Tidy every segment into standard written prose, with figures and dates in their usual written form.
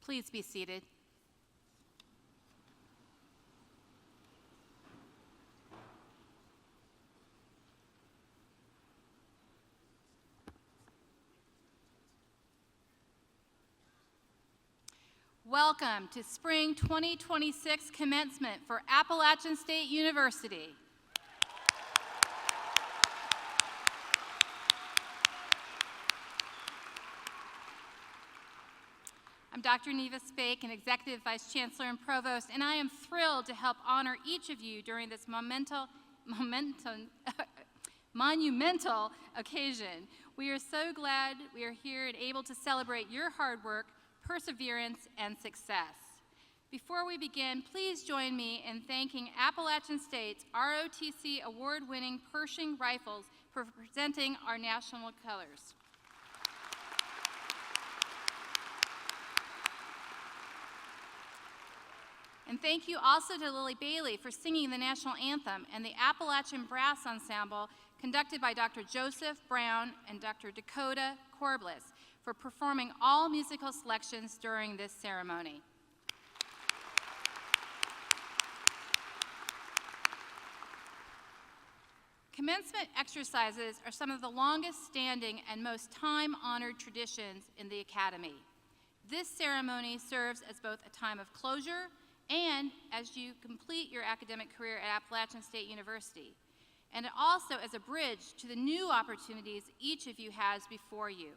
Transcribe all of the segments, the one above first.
Please be seated. Welcome to Spring 2026 Commencement for Appalachian State University. I'm Dr. Neva Spake, an Executive Vice Chancellor and Provost, and I am thrilled to help honor each of you during this monumental occasion. We are so glad we are here and able to celebrate your hard work, perseverance, and success. Before we begin, please join me in thanking Appalachian State's ROTC award-winning Pershing Rifles for presenting our national colors. And thank you also to Lily Bailey for singing the national anthem and the Appalachian Brass Ensemble conducted by Dr. Joseph Brown and Dr. Dakota Corbliss for performing all musical selections during this ceremony. Commencement exercises are some of the longest standing and most time-honored traditions in the Academy. This ceremony serves as both a time of closure and as you complete your academic career at Appalachian State University, and also as a bridge to the new opportunities each of you has before you.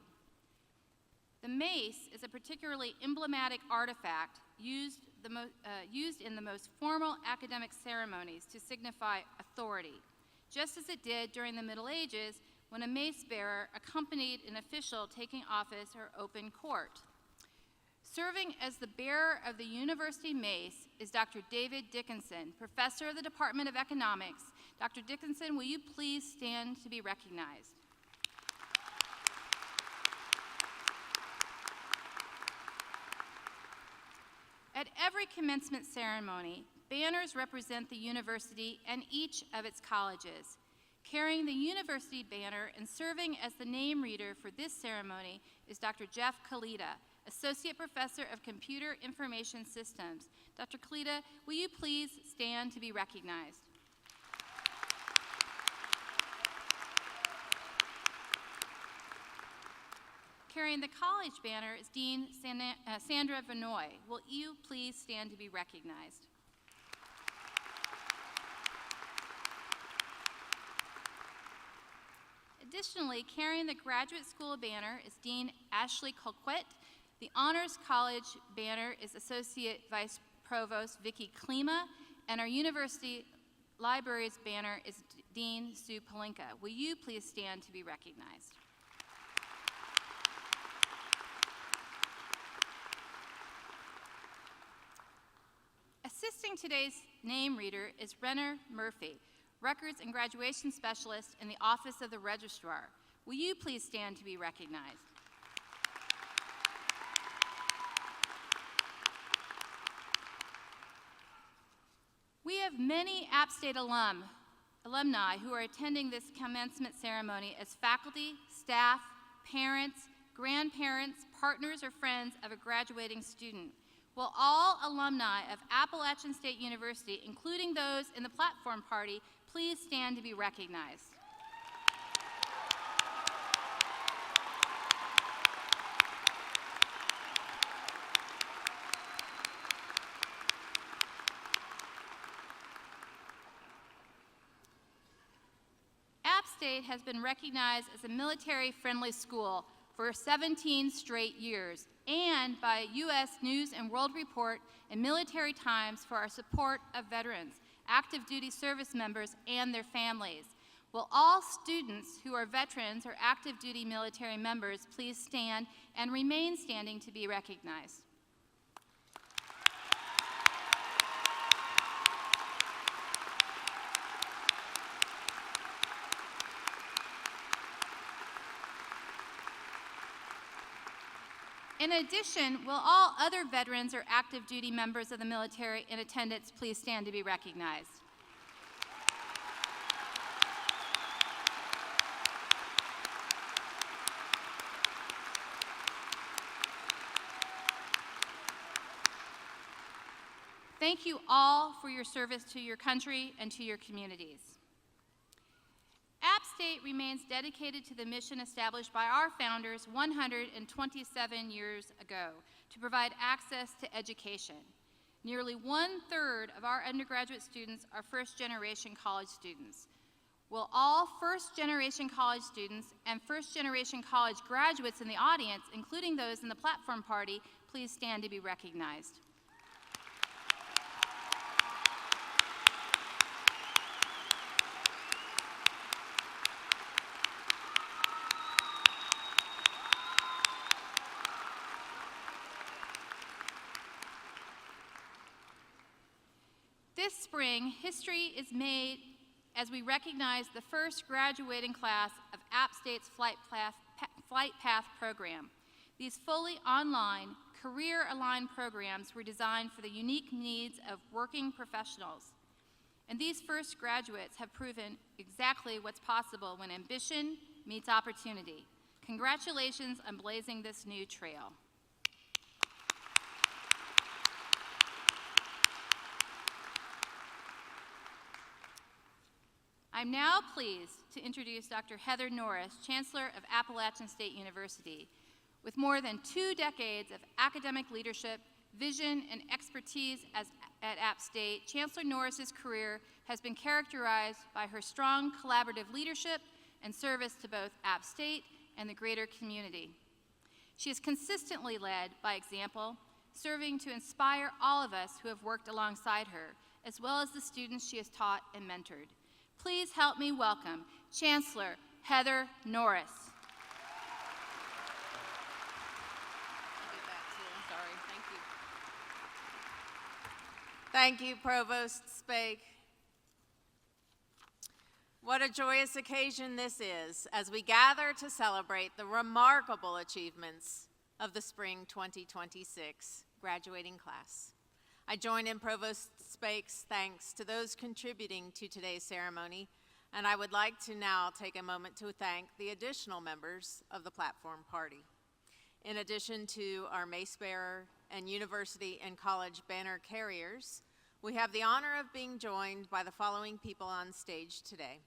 The mace is a particularly emblematic artifact used in the most formal academic ceremonies to signify authority, just as it did during the Middle Ages when a mace bearer accompanied an official taking office or open court. Serving as the bearer of the university mace is Dr. David Dickinson, professor of the Department of Economics. Dr. Dickinson, will you please stand to be recognized? At every commencement ceremony, banners represent the university and each of its colleges. Carrying the university banner and serving as the name reader for this ceremony is Dr. Jeff Kalita, Associate Professor of Computer Information Systems. Dr. Kalita, will you please stand to be recognized? Carrying the college banner is Dean Sandra Vanoy. Will you please stand to be recognized? Additionally, carrying the graduate school banner is Dean Ashley Colquitt. The Honors College banner is Associate Vice Provost Vicki Klima, and our University Library's banner is Dean Sue Palinka. Will you please stand to be recognized? Assisting today's name reader is Renner Murphy, Records and Graduation Specialist in the Office of the Registrar. Will you please stand to be recognized? We have many App State alumni who are attending this commencement ceremony as faculty, staff, parents, grandparents, partners, or friends of a graduating student. Will all alumni of Appalachian State University, including those in the platform party, please stand to be recognized? App State has been recognized as a military-friendly school for 17 straight years, and by U.S. News and World Report and Military Times for our support of veterans, active duty service members, and their families. Will all students who are veterans or active duty military members please stand and remain standing to be recognized? In addition, will all other veterans or active duty members of the military in attendance please stand to be recognized? Thank you all for your service to your country and to your communities. App State remains dedicated to the mission established by our founders 127 years ago to provide access to education. Nearly 1/3 of our undergraduate students are first-generation college students. Will all first-generation college students and first-generation college graduates in the audience, including those in the platform party, please stand to be recognized? This spring, history is made as we recognize the first graduating class of App State's Flight Path program. These fully online, career-aligned programs were designed for the unique needs of working professionals. And these first graduates have proven exactly what's possible when ambition meets opportunity. Congratulations on blazing this new trail. I'm now pleased to introduce Dr. Heather Norris, Chancellor of Appalachian State University. With more than 2 decades of academic leadership, vision, and expertise at App State, Chancellor Norris's career has been characterized by her strong collaborative leadership and service to both App State and the greater community. She has consistently led by example, serving to inspire all of us who have worked alongside her, as well as the students she has taught and mentored. Please help me welcome Chancellor Heather Norris. Thank you, Provost Spake. What a joyous occasion this is as we gather to celebrate the remarkable achievements of the spring 2026 graduating class. I join in Provost Spake's thanks to those contributing to today's ceremony, and I would like to now take a moment to thank the additional members of the platform party. In addition to our mace bearer and university and college banner carriers, we have the honor of being joined by the following people on stage today.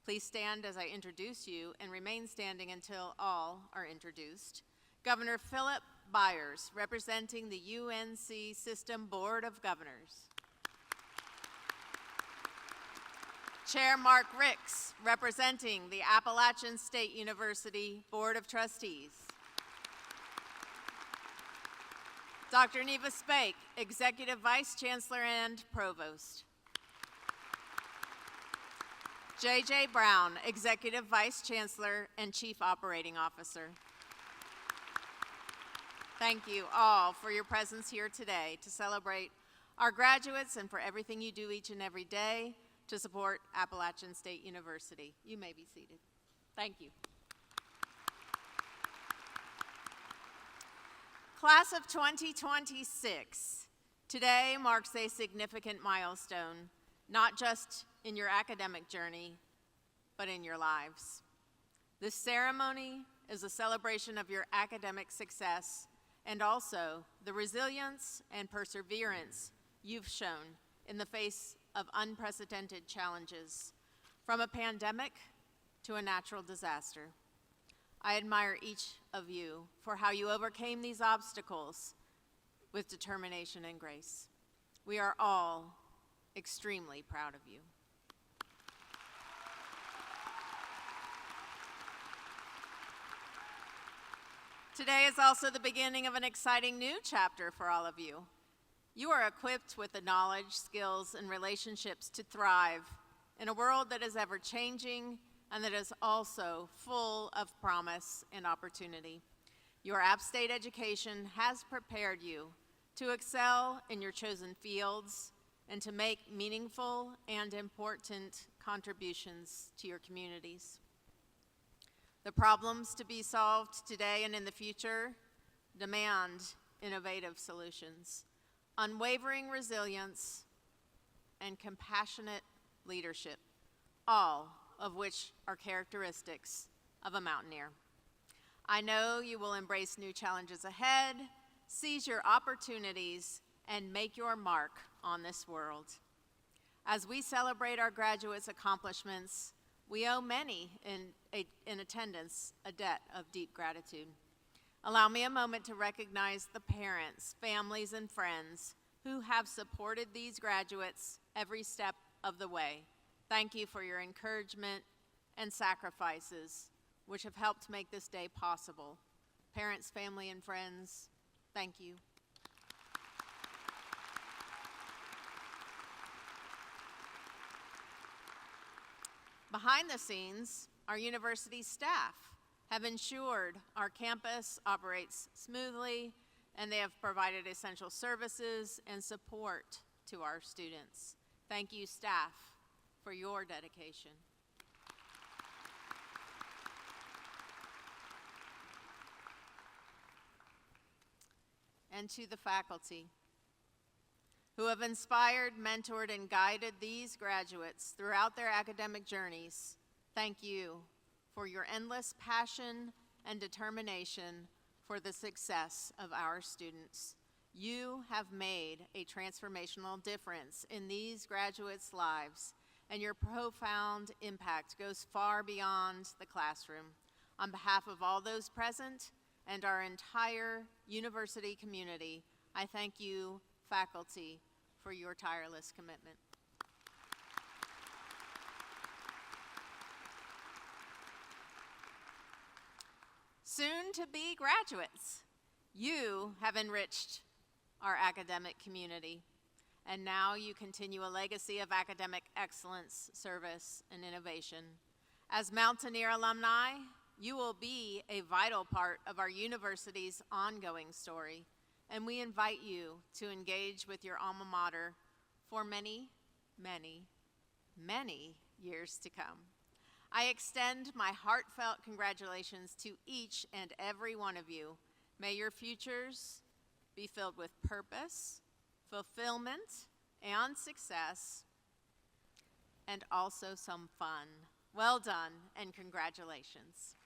Please stand as I introduce you and remain standing until all are introduced. Governor Philip Byers, representing the UNC System Board of Governors. Chair Mark Ricks, representing the Appalachian State University Board of Trustees. Dr. Neva Spake, Executive Vice Chancellor and Provost. J.J. Brown, Executive Vice Chancellor and Chief Operating Officer. Thank you all for your presence here today to celebrate our graduates and for everything you do each and every day to support Appalachian State University. You may be seated. Thank you. Class of 2026, today marks a significant milestone, not just in your academic journey, but in your lives. This ceremony is a celebration of your academic success and also the resilience and perseverance you've shown in the face of unprecedented challenges, from a pandemic to a natural disaster. I admire each of you for how you overcame these obstacles with determination and grace. We are all extremely proud of you. Today is also the beginning of an exciting new chapter for all of you. You are equipped with the knowledge, skills, and relationships to thrive in a world that is ever changing and that is also full of promise and opportunity. Your App State education has prepared you to excel in your chosen fields and to make meaningful and important contributions to your communities. The problems to be solved today and in the future demand innovative solutions, unwavering resilience, and compassionate leadership, all of which are characteristics of a mountaineer. I know you will embrace new challenges ahead, seize your opportunities, and make your mark on this world. As we celebrate our graduates' accomplishments, we owe many in attendance a debt of deep gratitude. Allow me a moment to recognize the parents, families, and friends who have supported these graduates every step of the way. Thank you for your encouragement and sacrifices, which have helped make this day possible. Parents, family, and friends, thank you. Behind the scenes, our university staff have ensured our campus operates smoothly, and they have provided essential services and support to our students. Thank you, staff, for your dedication. And to the faculty who have inspired, mentored, and guided these graduates throughout their academic journeys, thank you for your endless passion and determination for the success of our students. You have made a transformational difference in these graduates' lives, and your profound impact goes far beyond the classroom. On behalf of all those present and our entire university community, I thank you, faculty, for your tireless commitment. Soon to be graduates, you have enriched our academic community, and now you continue a legacy of academic excellence, service, and innovation. As Mountaineer alumni, you will be a vital part of our university's ongoing story, and we invite you to engage with your alma mater for many, many, many years to come. I extend my heartfelt congratulations to each and every one of you. May your futures be filled with purpose, fulfillment, and success, and also some fun. Well done, and congratulations.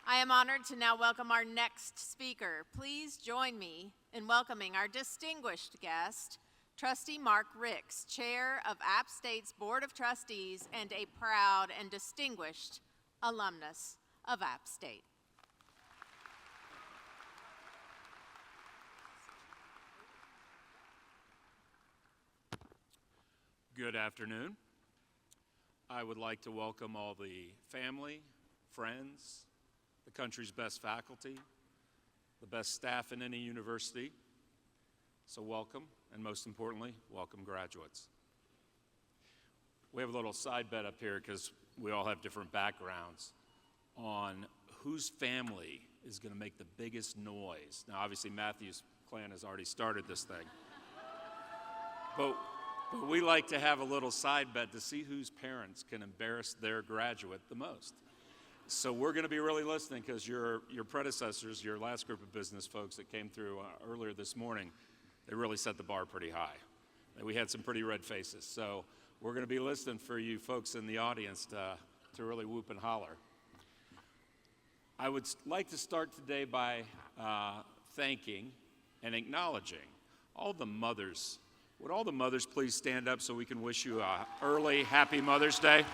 I am honored to now welcome our next speaker. Please join me in welcoming our distinguished guest, Trustee Mark Ricks, Chair of App State's Board of Trustees and a proud and distinguished alumnus of App State. Good afternoon. I would like to welcome all the family, friends, the country's best faculty, the best staff in any university. So welcome, and most importantly, welcome graduates. We have a little side bet up here because we all have different backgrounds on whose family is going to make the biggest noise. Now, obviously, Matthew's clan has already started this thing. But we like to have a little side bet to see whose parents can embarrass their graduate the most. So we're going to be really listening because your predecessors, your last group of business folks that came through earlier this morning, they really set the bar pretty high. And we had some pretty red faces. So we're going to be listening for you folks in the audience to really whoop and holler. I would like to start today by thanking and acknowledging all the mothers. Would all the mothers please stand up so we can wish you a early happy Mother's Day?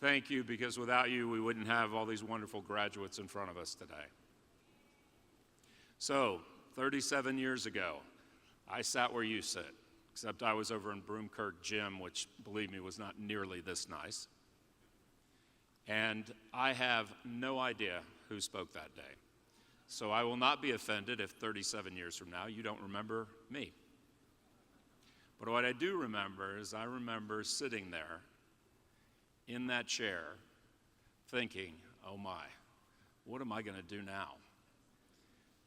Thank you, because without you, we wouldn't have all these wonderful graduates in front of us today. So, 37 years ago, I sat where you sit, except I was over in Broomkirk Gym, which, believe me, was not nearly this nice. And I have no idea who spoke that day. So I will not be offended if 37 years from now you don't remember me. But what I do remember is I remember sitting there in that chair thinking, oh my, what am I going to do now?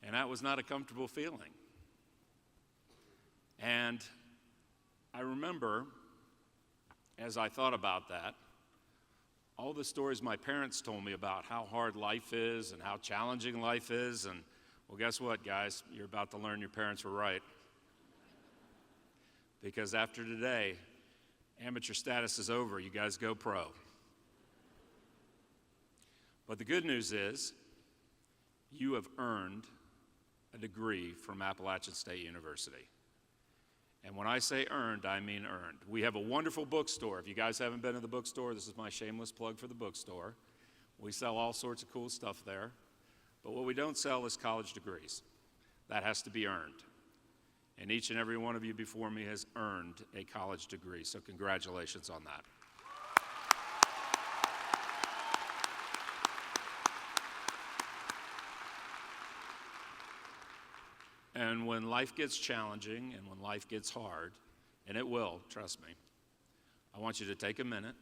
And that was not a comfortable feeling. And I remember, as I thought about that, all the stories my parents told me about how hard life is and how challenging life is, and well, guess what, guys? You're about to learn your parents were right. Because after today, amateur status is over. You guys go pro. But the good news is, you have earned a degree from Appalachian State University. And when I say earned, I mean earned. We have a wonderful bookstore. If you guys haven't been to the bookstore, this is my shameless plug for the bookstore. We sell all sorts of cool stuff there. But what we don't sell is college degrees. That has to be earned. And each and every one of you before me has earned a college degree, so congratulations on that. And when life gets challenging and when life gets hard, and it will, trust me, I want you to take a minute,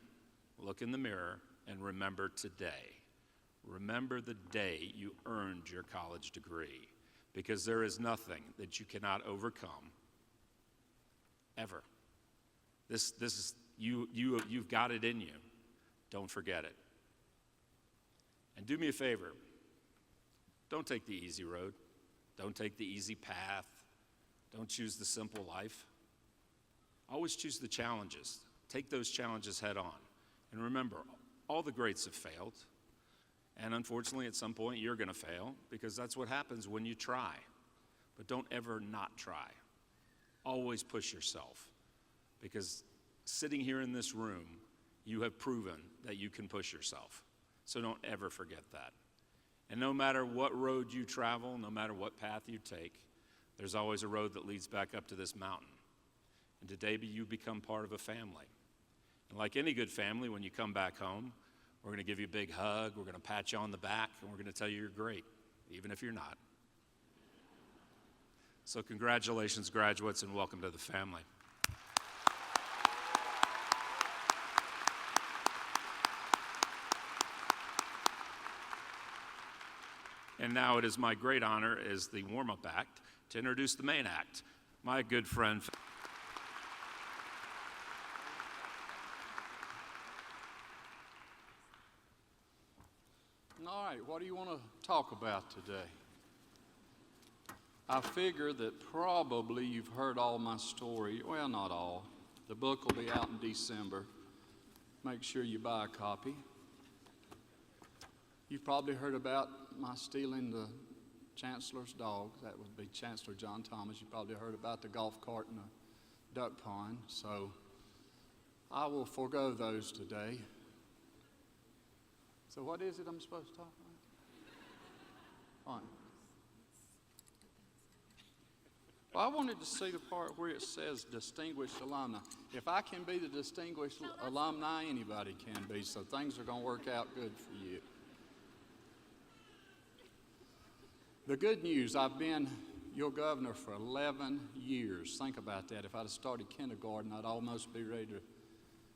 look in the mirror, and remember today. Remember the day you earned your college degree, because there is nothing that you cannot overcome, ever. This is, you've got it in you. Don't forget it. And do me a favor, don't take the easy road. Don't take the easy path. Don't choose the simple life. Always choose the challenges. Take those challenges head on. And remember, all the greats have failed. And unfortunately, at some point, you're going to fail, because that's what happens when you try. But don't ever not try. Always push yourself. Because sitting here in this room, you have proven that you can push yourself. So don't ever forget that. And no matter what road you travel, no matter what path you take, there's always a road that leads back up to this mountain. And today you become part of a family. And like any good family, when you come back home, we're going to give you a big hug, we're going to pat you on the back, and we're going to tell you you're great, even if you're not. So congratulations, graduates, and welcome to the family. And now it is my great honor as the warm-up act to introduce the main act, my good friend. All right, what do you want to talk about today? I figure that probably you've heard all my story. Well, not all. The book will be out in December. Make sure you buy a copy. You've probably heard about my stealing the Chancellor's dog. That would be Chancellor John Thomas. You probably heard about the golf cart and the duck pond. So I will forego those today. So what is it I'm supposed to talk about? Fine. Well, I wanted to see the part where it says distinguished alumni. If I can be the distinguished alumni, anybody can be. So things are going to work out good for you. The good news, I've been your governor for 11 years. Think about that. If I'd have started kindergarten, I'd almost be ready to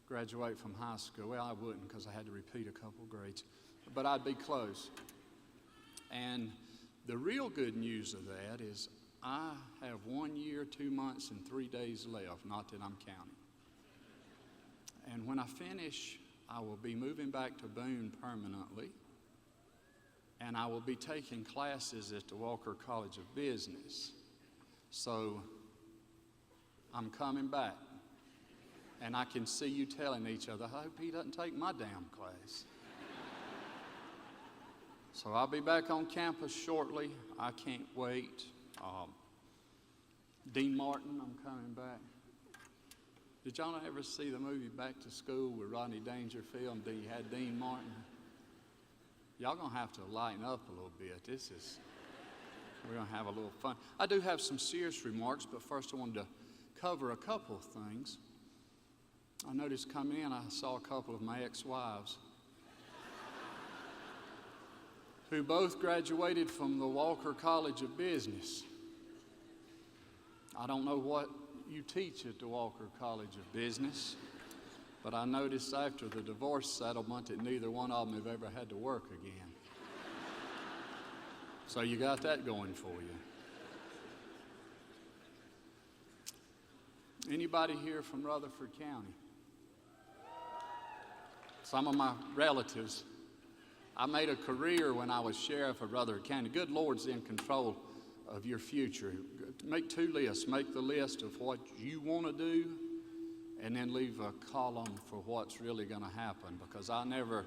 graduate from high school. Well, I wouldn't, because I had to repeat a couple grades. But I'd be close. And the real good news of that is I have 1 year, 2 months, and 3 days left, not that I'm counting. And when I finish, I will be moving back to Boone permanently. And I will be taking classes at the Walker College of Business. So I'm coming back. And I can see you telling each other, I hope he doesn't take my damn class. So I'll be back on campus shortly. I can't wait. Dean Martin, I'm coming back. Did y'all ever see the movie Back to School with Rodney Dangerfield and he had Dean Martin? Y'all gonna have to lighten up a little bit. We're gonna have a little fun. I do have some serious remarks, but first I wanted to cover a couple of things. I noticed coming in, I saw a couple of my ex-wives who both graduated from the Walker College of Business. I don't know what you teach at the Walker College of Business, but I noticed after the divorce settlement that neither one of them have ever had to work again. So you got that going for you. Anybody here from Rutherford County? some of my relatives. I made a career when I was sheriff of Rutherford County. Good Lord's in control of your future. Make 2 lists. Make the list of what you want to do, and then leave a column for what's really going to happen. Because I never,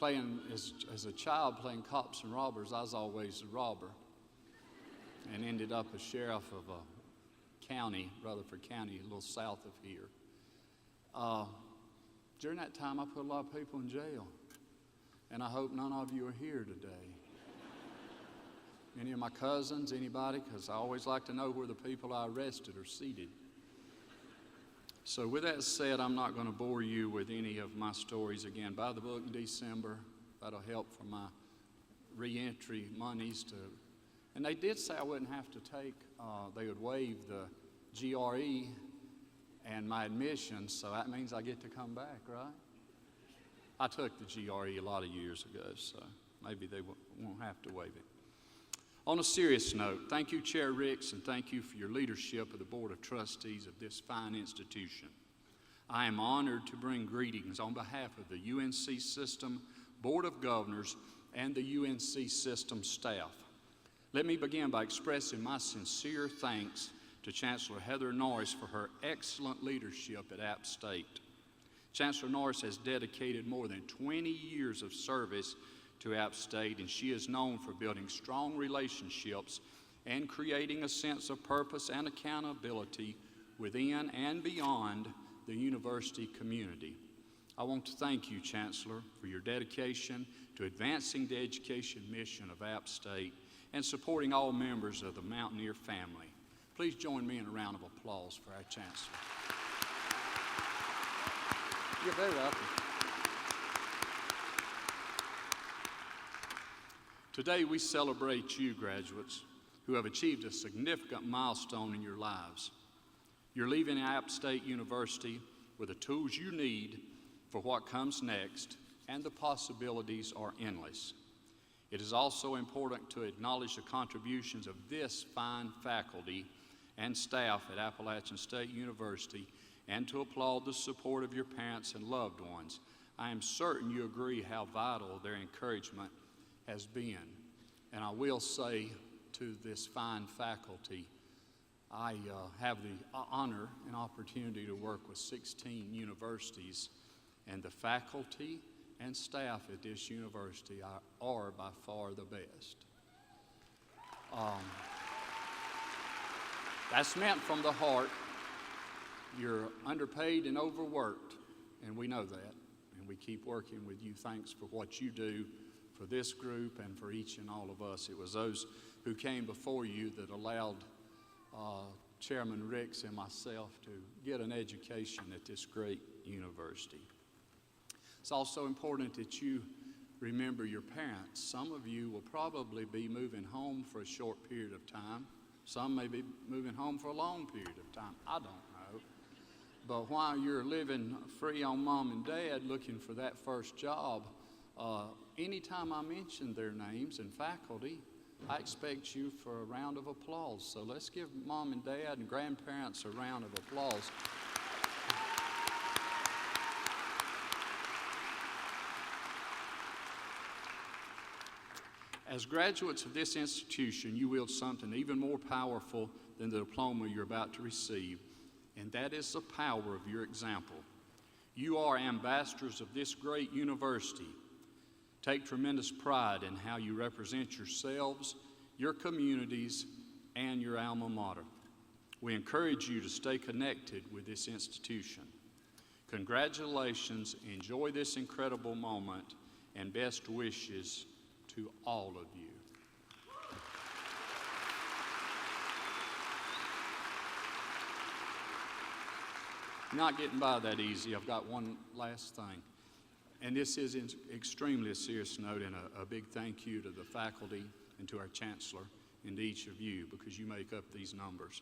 as a child playing cops and robbers, I was always a robber, and ended up a sheriff of a county, Rutherford County, a little south of here. During that time, I put a lot of people in jail, and I hope none of you are here today. Any of my cousins, anybody? Because I always like to know where the people I arrested are seated. So with that said, I'm not going to bore you with any of my stories again. Buy the book in December. That'll help for my reentry monies to. And they did say I wouldn't have to take, they would waive the GRE and my admission, so that means I get to come back, right? I took the GRE a lot of years ago, so maybe they won't have to waive it. On a serious note, thank you, Chair Ricks, and thank you for your leadership of the Board of Trustees of this fine institution. I am honored to bring greetings on behalf of the UNC System Board of Governors and the UNC System staff. Let me begin by expressing my sincere thanks to Chancellor Heather Norris for her excellent leadership at App State. Chancellor Norris has dedicated more than 20 years of service to App State, and she is known for building strong relationships and creating a sense of purpose and accountability within and beyond the university community. I want to thank you, Chancellor, for your dedication to advancing the education mission of App State and supporting all members of the Mountaineer family. Please join me in a round of applause for our Chancellor. You're very welcome. Today we celebrate you, graduates, who have achieved a significant milestone in your lives. You're leaving App State University with the tools you need for what comes next, and the possibilities are endless. It is also important to acknowledge the contributions of this fine faculty and staff at Appalachian State University, and to applaud the support of your parents and loved ones. I am certain you agree how vital their encouragement has been. And I will say to this fine faculty, I have the honor and opportunity to work with 16 universities, and the faculty and staff at this university are by far the best. That's meant from the heart. You're underpaid and overworked, and we know that, and we keep working with you. Thanks for what you do for this group and for each and all of us. It was those who came before you that allowed Chairman Ricks and myself to get an education at this great university. It's also important that you remember your parents. Some of you will probably be moving home for a short period of time. Some may be moving home for a long period of time. I don't know. But while you're living free on mom and dad looking for that first job, anytime I mention their names and faculty, I expect you for a round of applause. So let's give mom and dad and grandparents a round of applause. As graduates of this institution, you wield something even more powerful than the diploma you're about to receive, and that is the power of your example. You are ambassadors of this great university. Take tremendous pride in how you represent yourselves, your communities, and your alma mater. We encourage you to stay connected with this institution. Congratulations, enjoy this incredible moment, and best wishes to all of you. Not getting by that easy. I've got one last thing. And this is extremely a serious note, and a big thank you to the faculty and to our chancellor and to each of you, because you make up these numbers.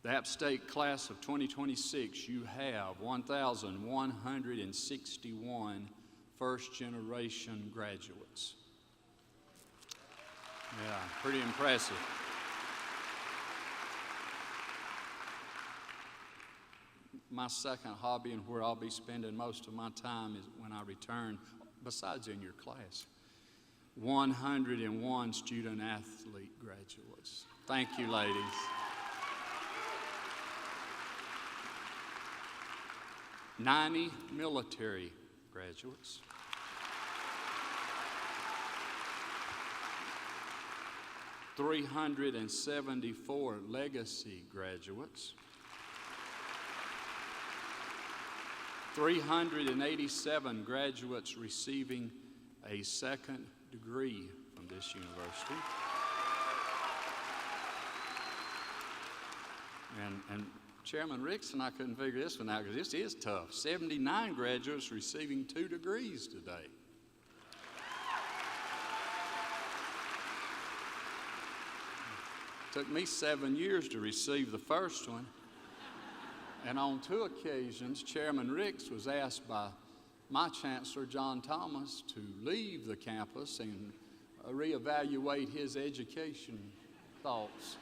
The App State class of 2026, you have 1,161 first-generation graduates. Yeah, pretty impressive. my second hobby and where I'll be spending most of my time is when I return, besides in your class. 101 student athlete graduates. Thank you, ladies. "90 military graduates. 374 legacy graduates. 387 graduates receiving a second degree from this university. And Chairman Ricks and I couldn't figure this one out because this is tough. 79 graduates receiving 2 degrees today. Took me 7 years to receive the first one. And on 2 occasions, Chairman Ricks was asked by my Chancellor, John Thomas, to leave the campus and reevaluate his education thoughts.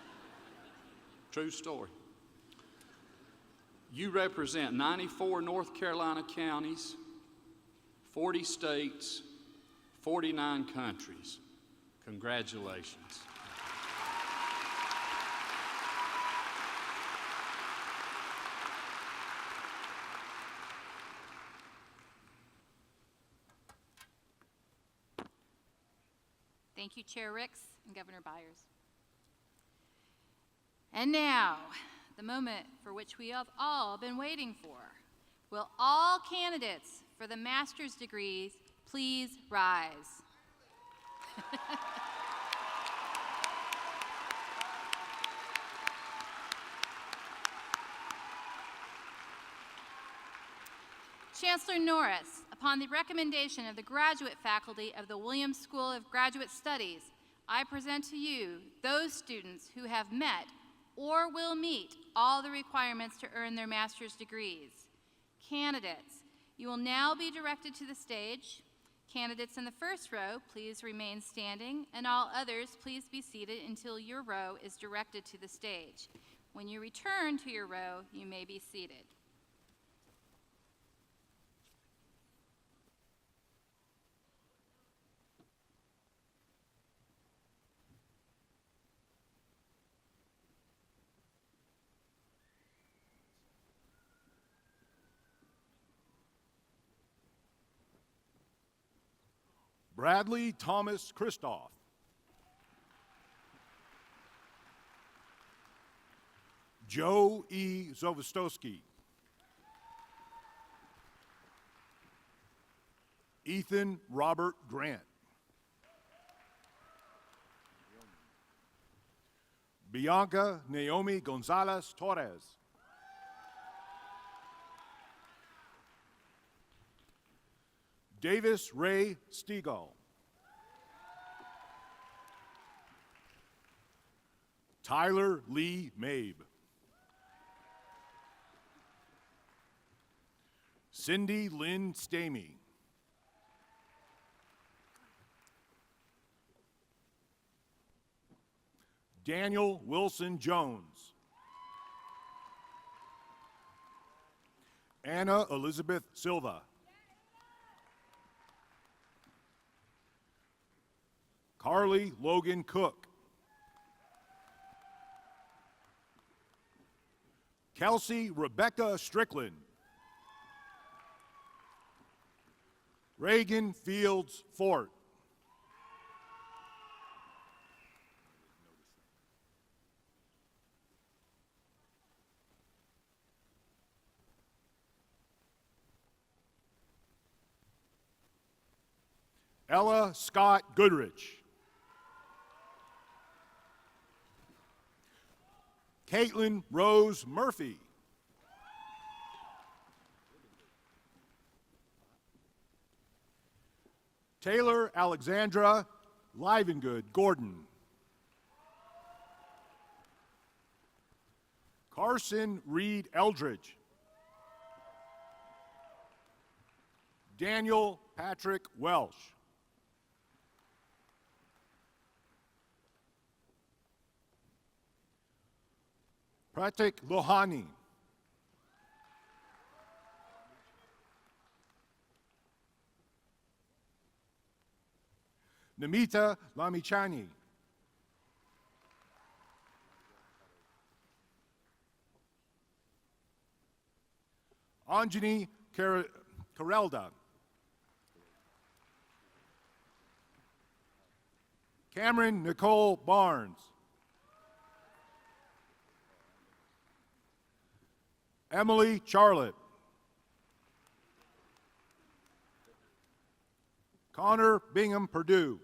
True story. You represent 94 North Carolina counties, 40 states, 49 countries. Congratulations. Thank you, Chair Ricks and Governor Byers. And now, the moment for which we have all been waiting for. Will all candidates for the master's degrees please rise? Chancellor Norris, upon the recommendation of the graduate faculty of the Williams School of Graduate Studies, I present to you those students who have met or will meet all the requirements to earn their master's degrees. Candidates, you will now be directed to the stage. Candidates in the first row, please remain standing, and all others, please be seated until your row is directed to the stage. When you return to your row, you may be seated. Bradley Thomas Christoph. Joe E. Zovostowski. Ethan Robert Grant. Bianca Naomi Gonzalez Torres. Davis Ray Stegall. Tyler Lee Mabe. Cindy Lynn Stamey. Daniel Wilson Jones. Anna Elizabeth Silva. Carly Logan Cook. Kelsey Rebecca Strickland. Reagan Fields Fort. Ella Scott Goodrich. Caitlin Rose Murphy. Taylor Alexandra Livengood Gordon. Carson Reed Eldridge. Daniel Patrick Welsh. Pratik Lohani. Namita Lamichani. Anjani Karelda. Cameron Nicole Barnes. Emily Charlotte. Connor Bingham Purdue.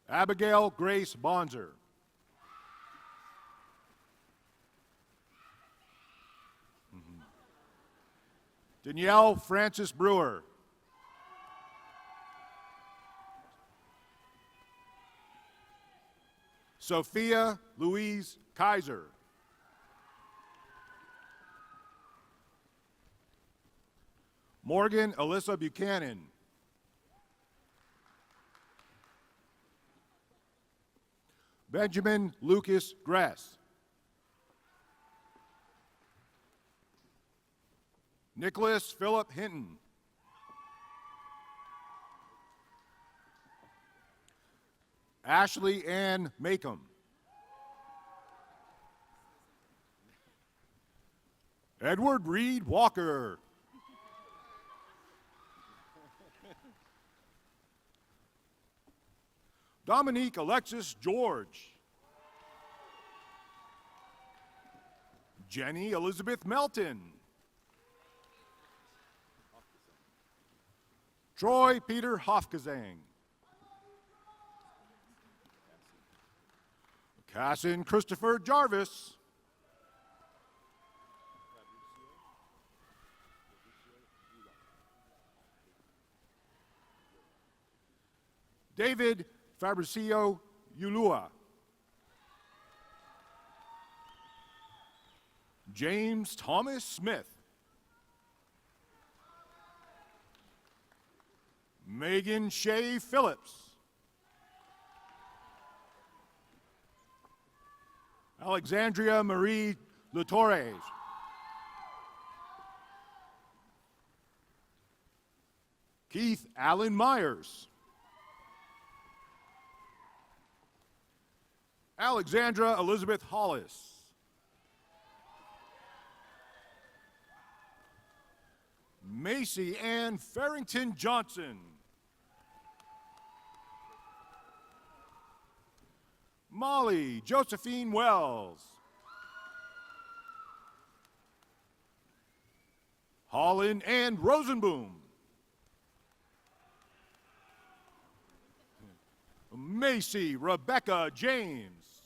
Abigail Grace Bonzer. Danielle Francis Brewer. Sophia Louise Kaiser. Morgan Alyssa Buchanan. Benjamin Lucas Grass. Nicholas Philip Hinton. Ashley Ann Macomb. Edward Reed Walker. Dominique Alexis George. Jenny Elizabeth Melton. Troy Peter Hofkazang. Cassin Christopher Jarvis. David Fabricio Ulua. James Thomas Smith. Megan Shea Phillips. Alexandria Marie Latorres. Keith Allen Myers. Alexandra Elizabeth Hollis. Macy Ann Farrington Johnson. Molly Josephine Wells. Holland Ann Rosenboom. Macy Rebecca James.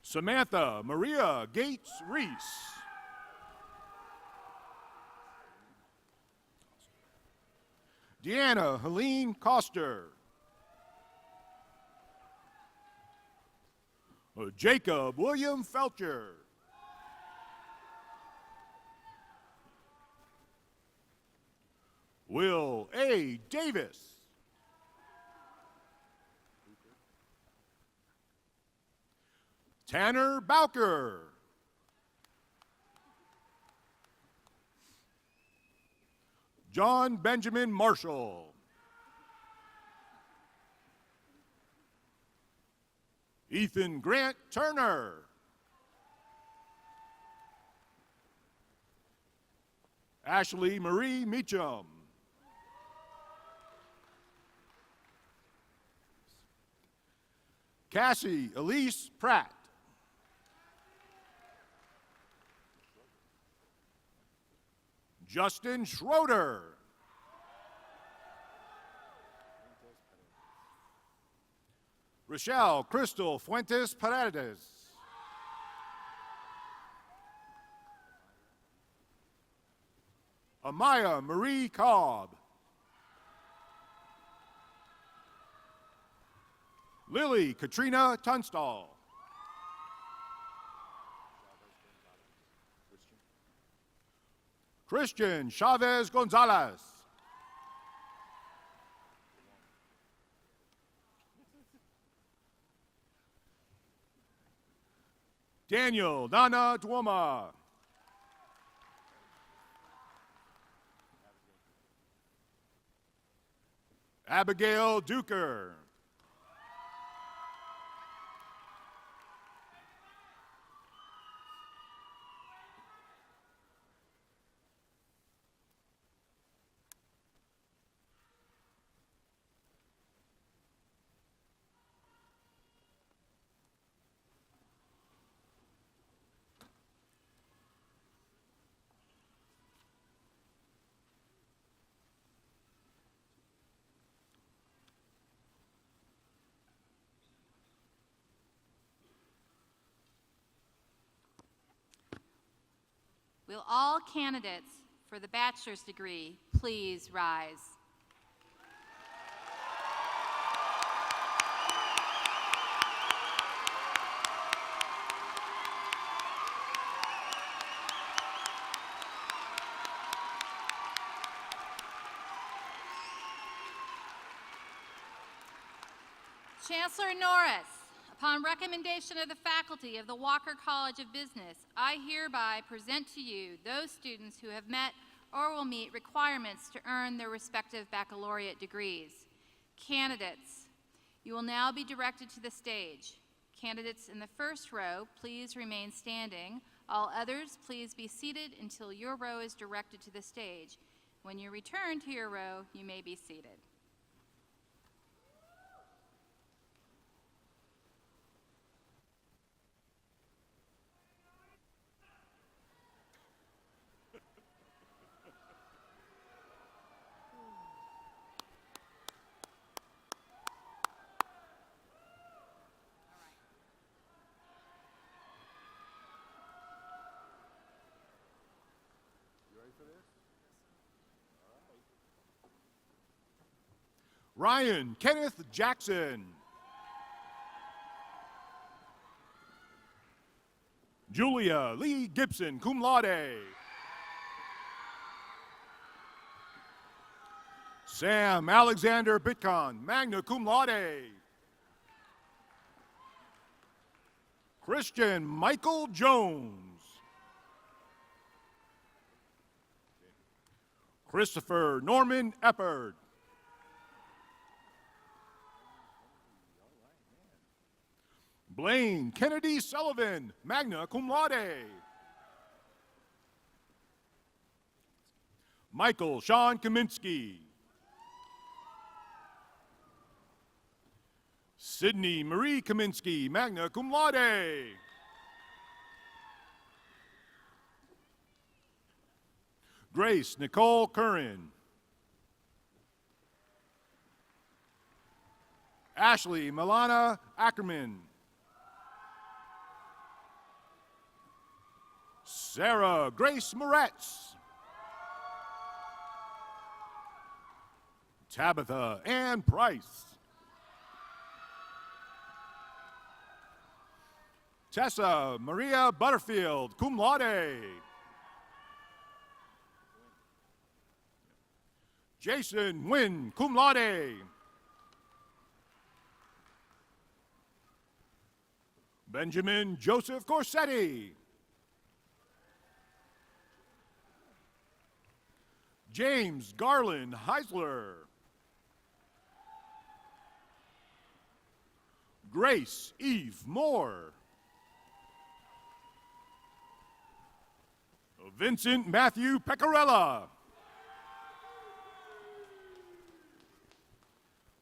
Samantha Maria Gates Reese. Deanna Helene Coster. Jacob William Felcher. Will A. Davis. Tanner Bowker. John Benjamin Marshall. Ethan Grant Turner. Ashley Marie Meacham. Cassie Elise Pratt. Justin Schroeder. Rochelle Crystal Fuentes Paredes. Amaya Marie Cobb. Lily Katrina Tunstall. Christian Chavez Gonzalez. Daniel Dana Duoma. Abigail Duker. Will all candidates for the bachelor's degree please rise? Chancellor Norris, upon recommendation of the faculty of the Walker College of Business, I hereby present to you those students who have met or will meet requirements to earn their respective baccalaureate degrees. Candidates, you will now be directed to the stage. Candidates in the first row, please remain standing. All others, please be seated until your row is directed to the stage. When you return to your row, you may be seated. Ryan Kenneth Jackson. Julia Lee Gibson, cum laude. Sam Alexander Bitcon, magna cum laude. Christian Michael Jones. Christopher Norman Eppard. Blaine Kennedy Sullivan, magna cum laude. Michael Sean Kaminsky. Sydney Marie Kaminsky, magna cum laude. Grace Nicole Curran. Ashley Milana Ackerman. Sarah Grace Moretz. Tabitha Ann Price. Tessa Maria Butterfield, cum laude. Jason Nguyen, cum laude. Benjamin Joseph Corsetti. James Garland Heisler. Grace Eve Moore. Vincent Matthew Pecorella.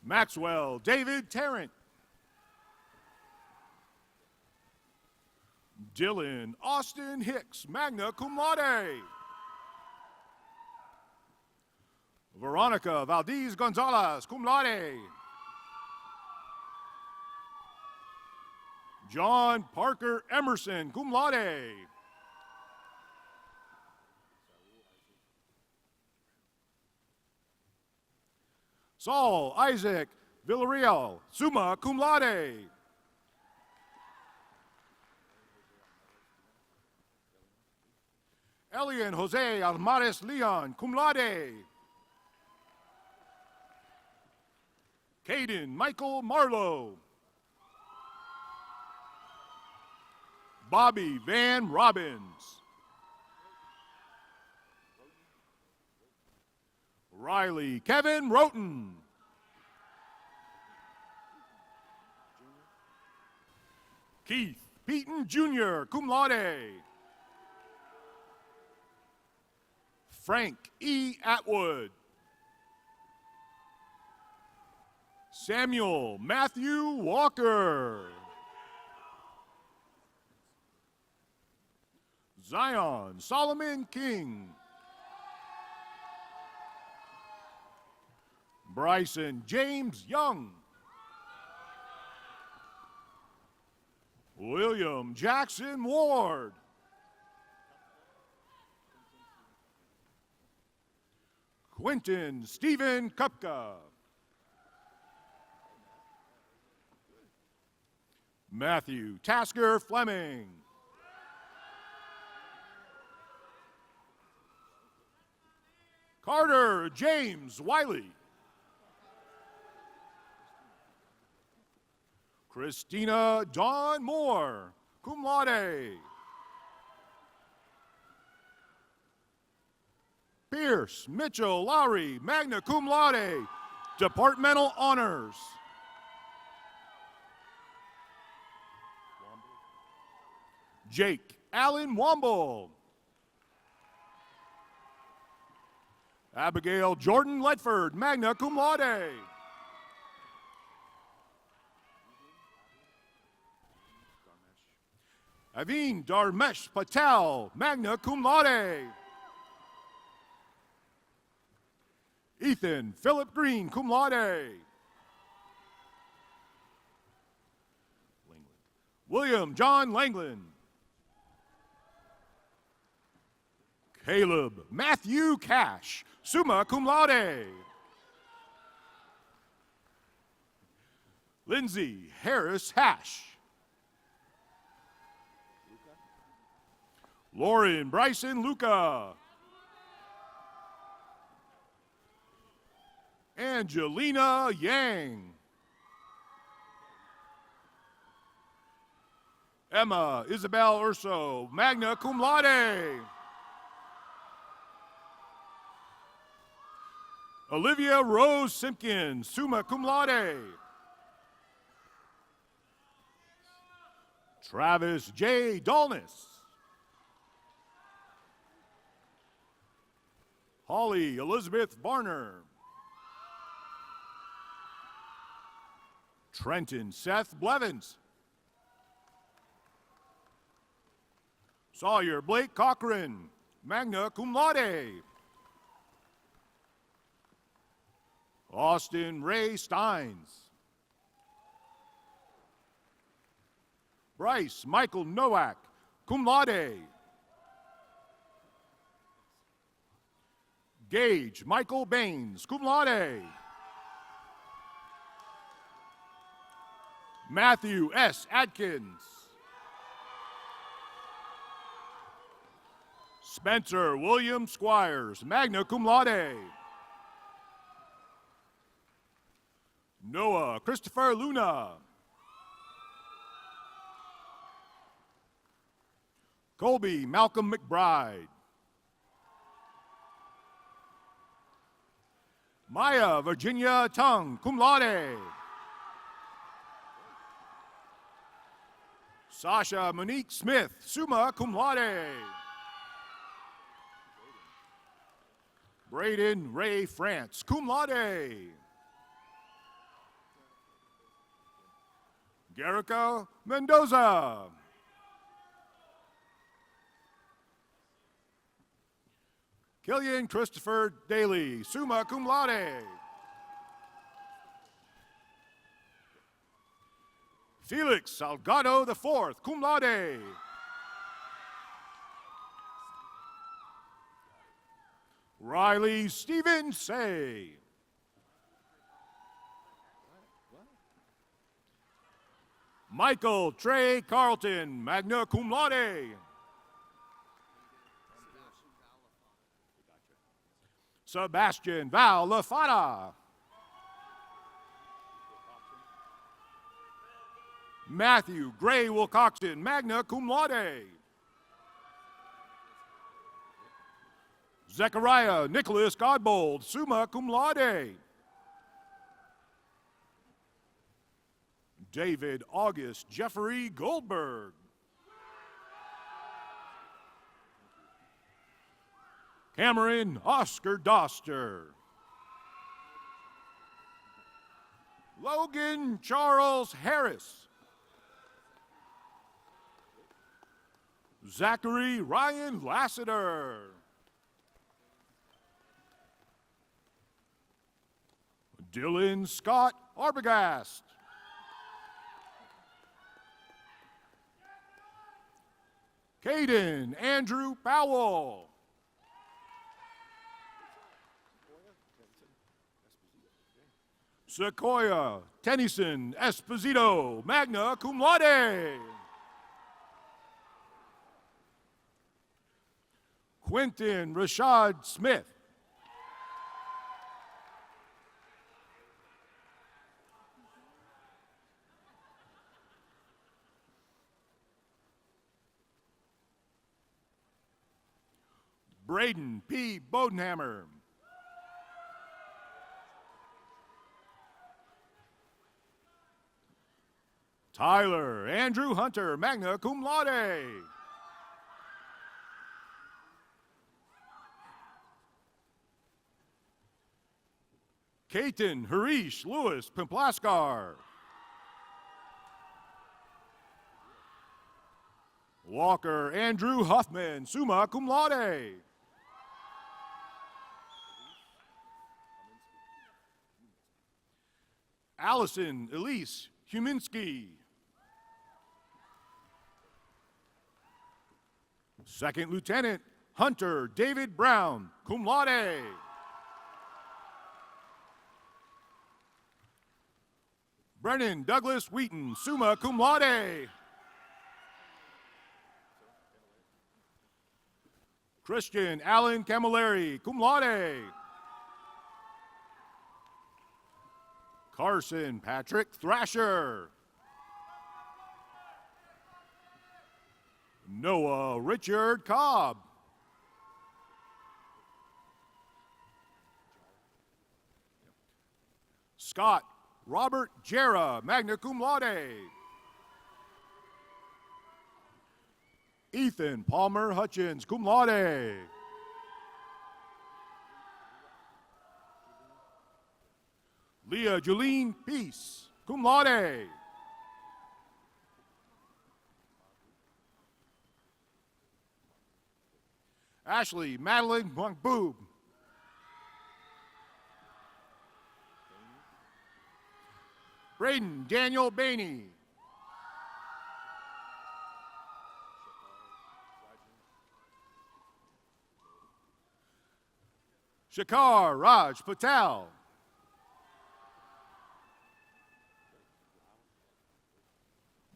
Maxwell David Tarrant. Dylan Austin Hicks, magna cum laude. Veronica Valdez Gonzalez, cum laude. John Parker Emerson, cum laude. Saul Isaac Villarreal, summa cum laude. Elian Jose Almares Leon, cum laude. Caden Michael Marlowe. Bobby Van Robbins. Riley Kevin Roten. Keith Peaton Jr., cum laude. Frank E. Atwood. Samuel Matthew Walker. Zion Solomon King. Bryson James Young. William Jackson Ward. Quentin Stephen Kupka. Matthew Tasker Fleming. Carter James Wiley. Christina Dawn Moore, cum laude. Pierce Mitchell Lowry, magna cum laude, departmental honors. Jake Allen Womble. Abigail Jordan Ledford, magna cum laude. Aveen Dharmesh Patel, magna cum laude. Ethan Philip Green, cum laude. William John Langland. Caleb Matthew Cash, summa cum laude. Lindsay Harris Hash. Lauren Bryson Luca. Angelina Yang. Emma Isabel Urso, magna cum laude. Olivia Rose Simpkins, summa cum laude. Travis J. Dolness. Holly Elizabeth Barner. Trenton Seth Blevins. Sawyer Blake Cochran, magna cum laude. Austin Ray Steins. Bryce Michael Nowak, cum laude. Gage Michael Baines, cum laude. Matthew S. Adkins. Spencer William Squires, magna cum laude. Noah Christopher Luna. Colby Malcolm McBride. Maya Virginia Tung, cum laude. Sasha Monique Smith, summa cum laude. Braden Ray France, cum laude. Garrica Mendoza. Killian Christopher Daly, summa cum laude. Felix Salgado IV, cum laude. Riley Stephen Say. Michael Trey Carlton, magna cum laude. Sebastian Val Lafada. Matthew Gray Wilcoxon, magna cum laude. Zechariah Nicholas Godbold, summa cum laude. David August Jeffrey Goldberg. Cameron Oscar Doster. Logan Charles Harris. Zachary Ryan Lassiter. Dylan Scott Arbogast. Caden Andrew Powell. Sequoia Tennyson Esposito, magna cum laude. Quentin Rashad Smith. Braden P. Bodenhammer. Tyler Andrew Hunter, magna cum laude. Kaiten Harish Lewis Pimplaskar. Walker Andrew Huffman, summa cum laude. Allison Elise Huminski. Second Lieutenant Hunter David Brown, cum laude. Brennan Douglas Wheaton, summa cum laude. Christian Allen Camilleri, cum laude. Carson Patrick Thrasher. Noah Richard Cobb. Scott Robert Jarrah, magna cum laude. Ethan Palmer Hutchins, cum laude. Leah Julene Peace, cum laude. Ashley Madeline Boob. Braden Daniel Bainey. Shakar Raj Patel.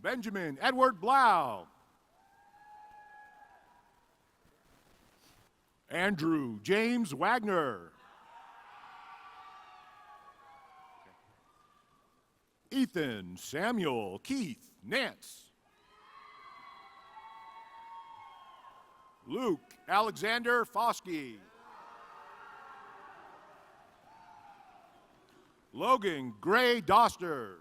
Benjamin Edward Blau. Andrew James Wagner. Ethan Samuel Keith Nance. Luke Alexander Foskey. Logan Gray Doster.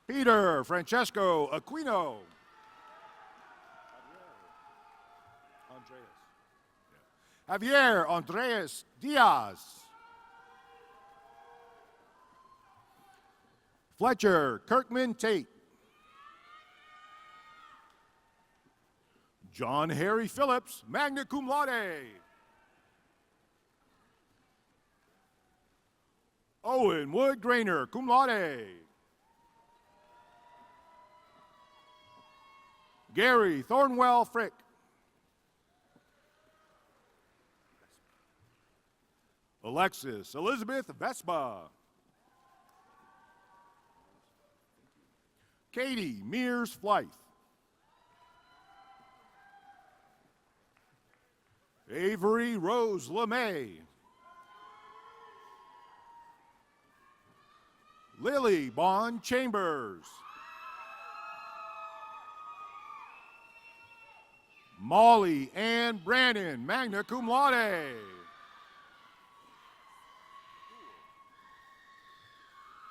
Peter Francesco Aquino. Javier Andreas Diaz. Fletcher Kirkman Tate. John Harry Phillips, magna cum laude. Owen Wood Grainer, cum laude. Gary Thornwell Frick. Alexis Elizabeth Vespa. Katie Mears Flythe. Avery Rose LeMay. Lily Bond Chambers. Molly Ann Brandon, magna cum laude.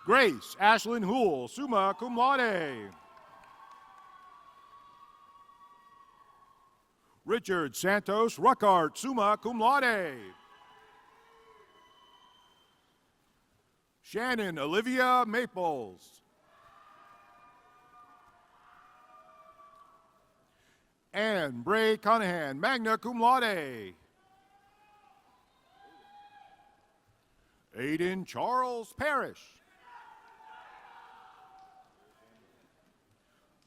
Grace Ashlyn Hool, summa cum laude. Richard Santos Ruckart, summa cum laude. Shannon Olivia Maples. Anne Bray Conahan, magna cum laude. Aiden Charles Parrish.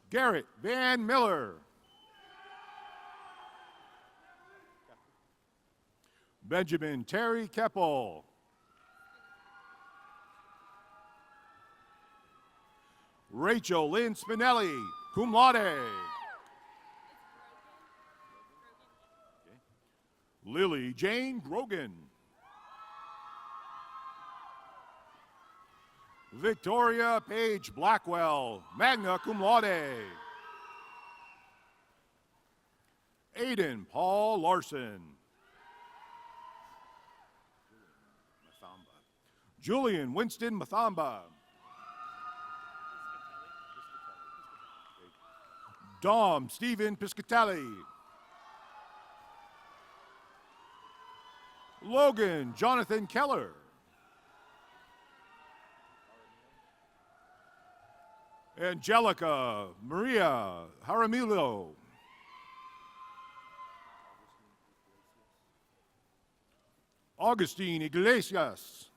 Garrett Van Miller. Benjamin Terry Keppel. Rachel Lynn Spinelli, cum laude. Lily Jane Grogan. Victoria Page Blackwell, magna cum laude. Aiden Paul Larson. Julian Winston Mathamba. Dom Stephen Piscatelli. Logan Jonathan Keller. Angelica Maria Jaramillo. Augustine Iglesias.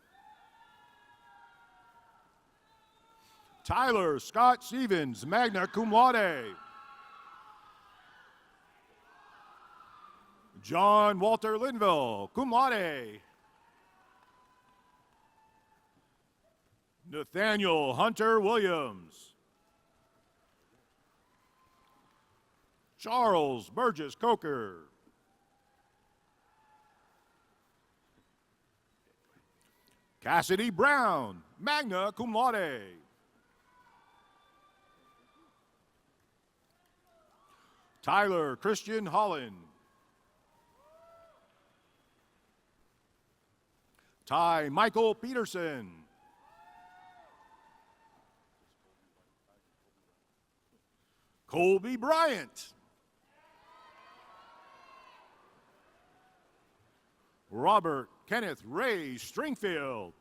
Tyler Scott Stevens, magna cum laude. John Walter Linville, cum laude. Nathaniel Hunter Williams. Charles Burgess Coker. Cassidy Brown, magna cum laude. Tyler Christian Holland. Ty Michael Peterson. Colby Bryant. Robert Kenneth Ray Stringfield.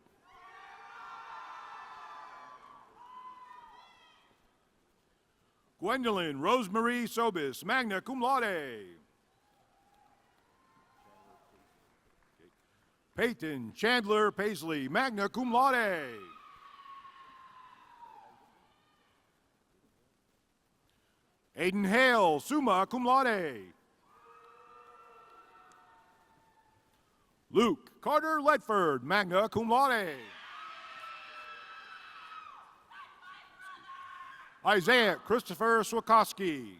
Gwendolyn Rosemarie Sobis, magna cum laude. Peyton Chandler Paisley, magna cum laude. Aiden Hale, summa cum laude. Luke Carter Ledford, magna cum laude. Isaiah Christopher Swakowski.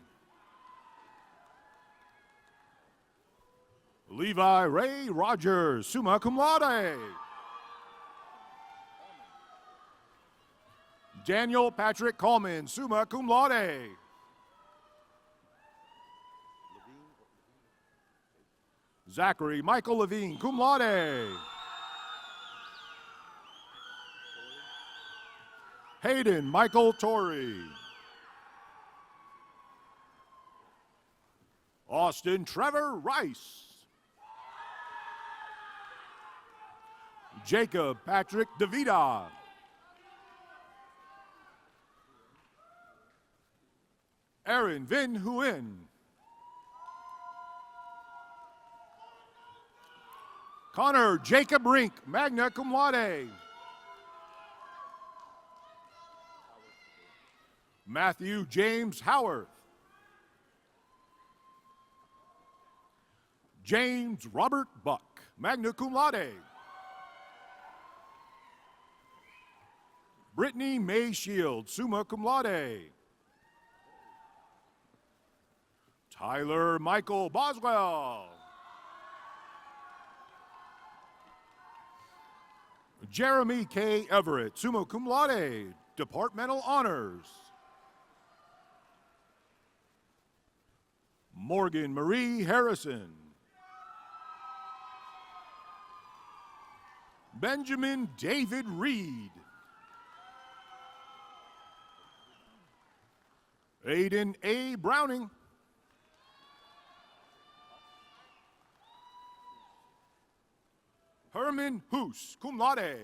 Levi Ray Rogers, summa cum laude. Daniel Patrick Coleman, summa cum laude. Zachary Michael Levine, cum laude. Hayden Michael Torrey. Austin Trevor Rice. Jacob Patrick DeVita. Aaron Vin Huyn. Connor Jacob Rink, magna cum laude. Matthew James Howarth. James Robert Buck, magna cum laude. Brittany May Shields, summa cum laude. Tyler Michael Boswell. Jeremy K. Everett, summa cum laude, departmental honors. Morgan Marie Harrison. Benjamin David Reed. Aiden A. Browning. Herman Hoos, cum laude.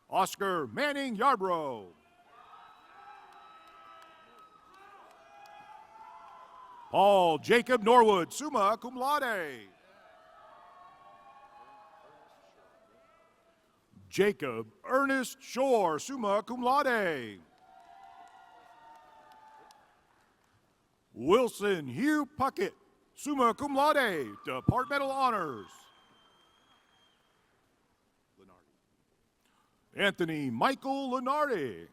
Oscar Manning Yarbrough. Paul Jacob Norwood, summa cum laude. Jacob Ernest Shore, summa cum laude. Wilson Hugh Puckett, summa cum laude, departmental honors. Anthony Michael Lenardi.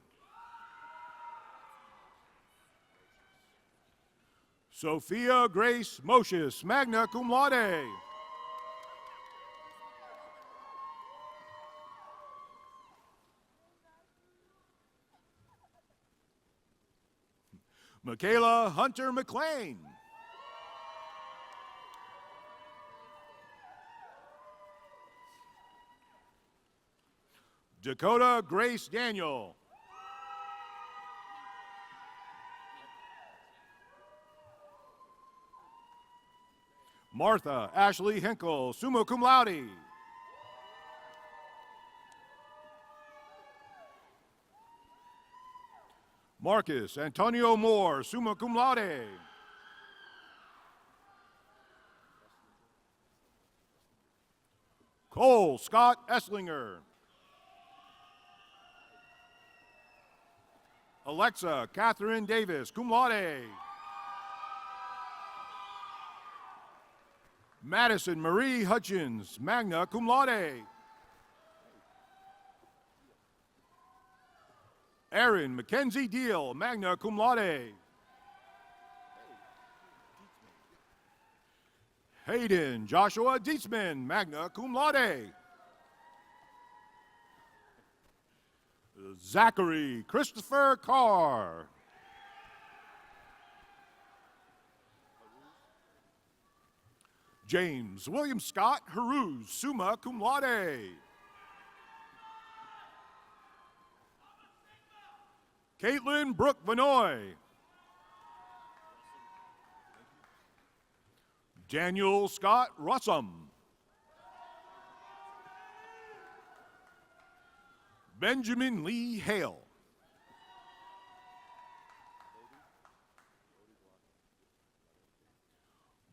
Sophia Grace Moshes, magna cum laude. Michaela Hunter McLean. Dakota Grace Daniel. Martha Ashley Henkel, summa cum laude. Marcus Antonio Moore, summa cum laude. Cole Scott Esslinger. Alexa Catherine Davis, cum laude. Madison Marie Hutchins, magna cum laude. Aaron Mackenzie Deal, magna cum laude. Hayden Joshua Dietzman, magna cum laude. Zachary Christopher Carr. James William Scott Haruz, summa cum laude. Caitlin Brooke Vanoy. Daniel Scott Rossum. Benjamin Lee Hale.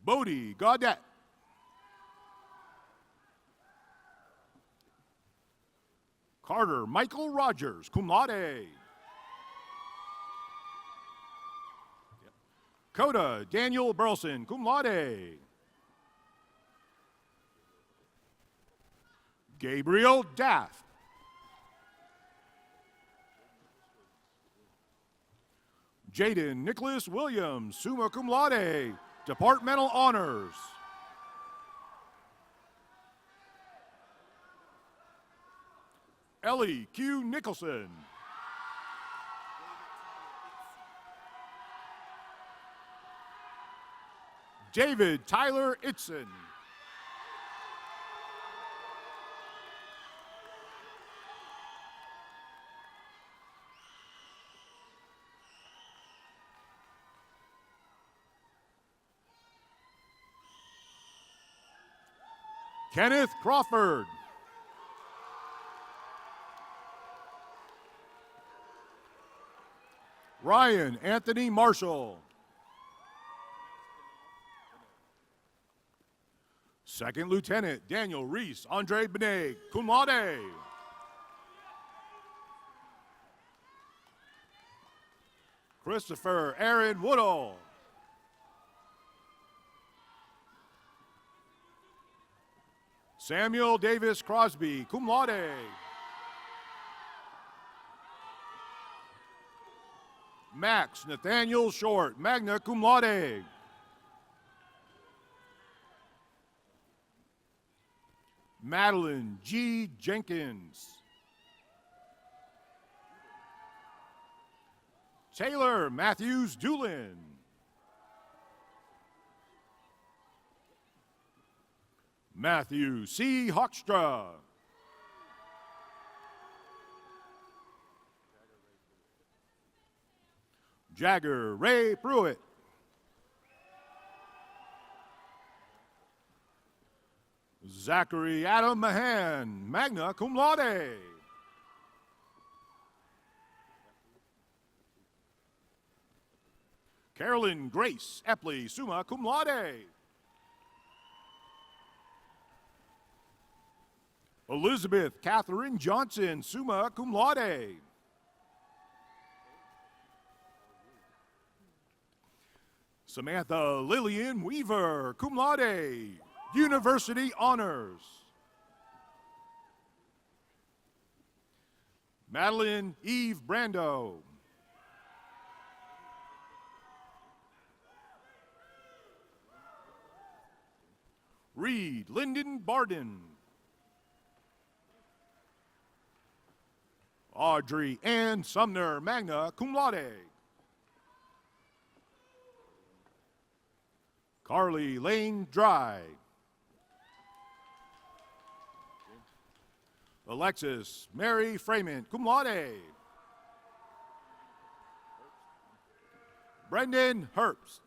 Bodie Gaudette. Carter Michael Rogers, cum laude. Coda Daniel Burleson, cum laude. Gabriel Daff. Jaden Nicholas Williams, summa cum laude, departmental honors. Ellie Q. Nicholson. David Tyler Itzen. Kenneth Crawford. Ryan Anthony Marshall. Second Lieutenant Daniel Reese Andre Benet, cum laude. Christopher Aaron Woodall. Samuel Davis Crosby, cum laude. Max Nathaniel Short, magna cum laude. Madeline G. Jenkins. Taylor Matthews Doolin. Matthew C. Hoekstra. Jagger Ray Pruitt. Zachary Adam Mahan, magna cum laude. Carolyn Grace Epley, summa cum laude. Elizabeth Catherine Johnson, summa cum laude. Samantha Lillian Weaver, cum laude, University Honors. Madeline Eve Brando. Reed Lyndon Barden. Audrey Ann Sumner, magna cum laude. Carly Lane Dry. Alexis Mary Freeman, cum laude. Brendan Herbst.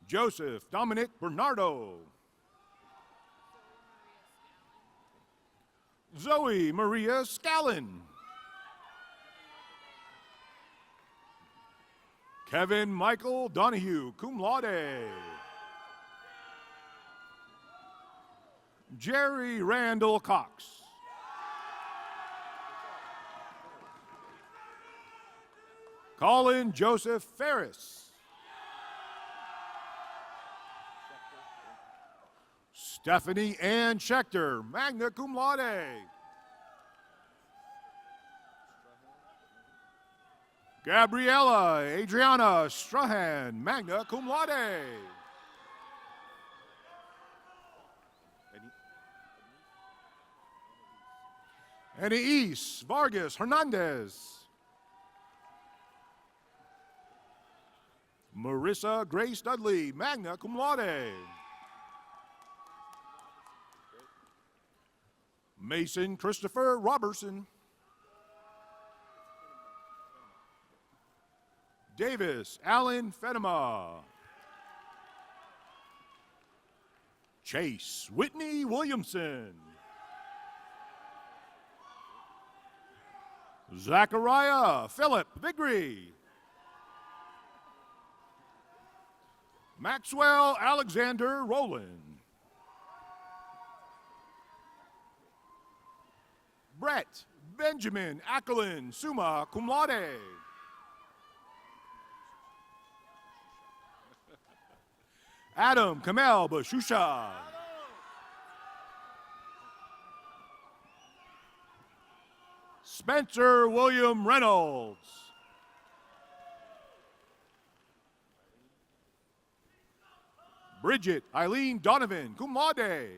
Joseph Dominic Bernardo. Zoe Maria Scallon. Kevin Michael Donahue, cum laude. Jerry Randall Cox. Colin Joseph Ferris. Stephanie Ann Schechter, magna cum laude. Gabriella Adriana Strahan, magna cum laude. Anais Vargas Hernandez. Marissa Grace Dudley, magna cum laude. Mason Christopher Robertson. Davis Allen Fenema. Chase Whitney Williamson. Zachariah Philip Vigry. Maxwell Alexander Rowland. Brett Benjamin Acklin, summa cum laude. Adam Kamel Bashusha. Spencer William Reynolds. Bridget Eileen Donovan, cum laude.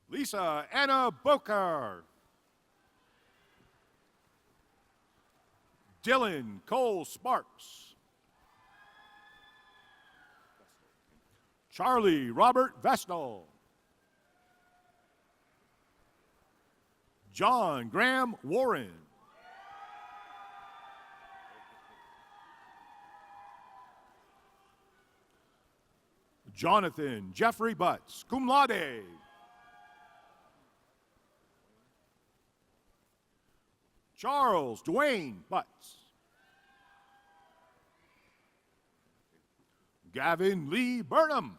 Lisa Anna Bokar. Dylan Cole Sparks. Charlie Robert Vestal. John Graham Warren. Jonathan Jeffrey Butts, cum laude. Charles Dwayne Butts. Gavin Lee Burnham.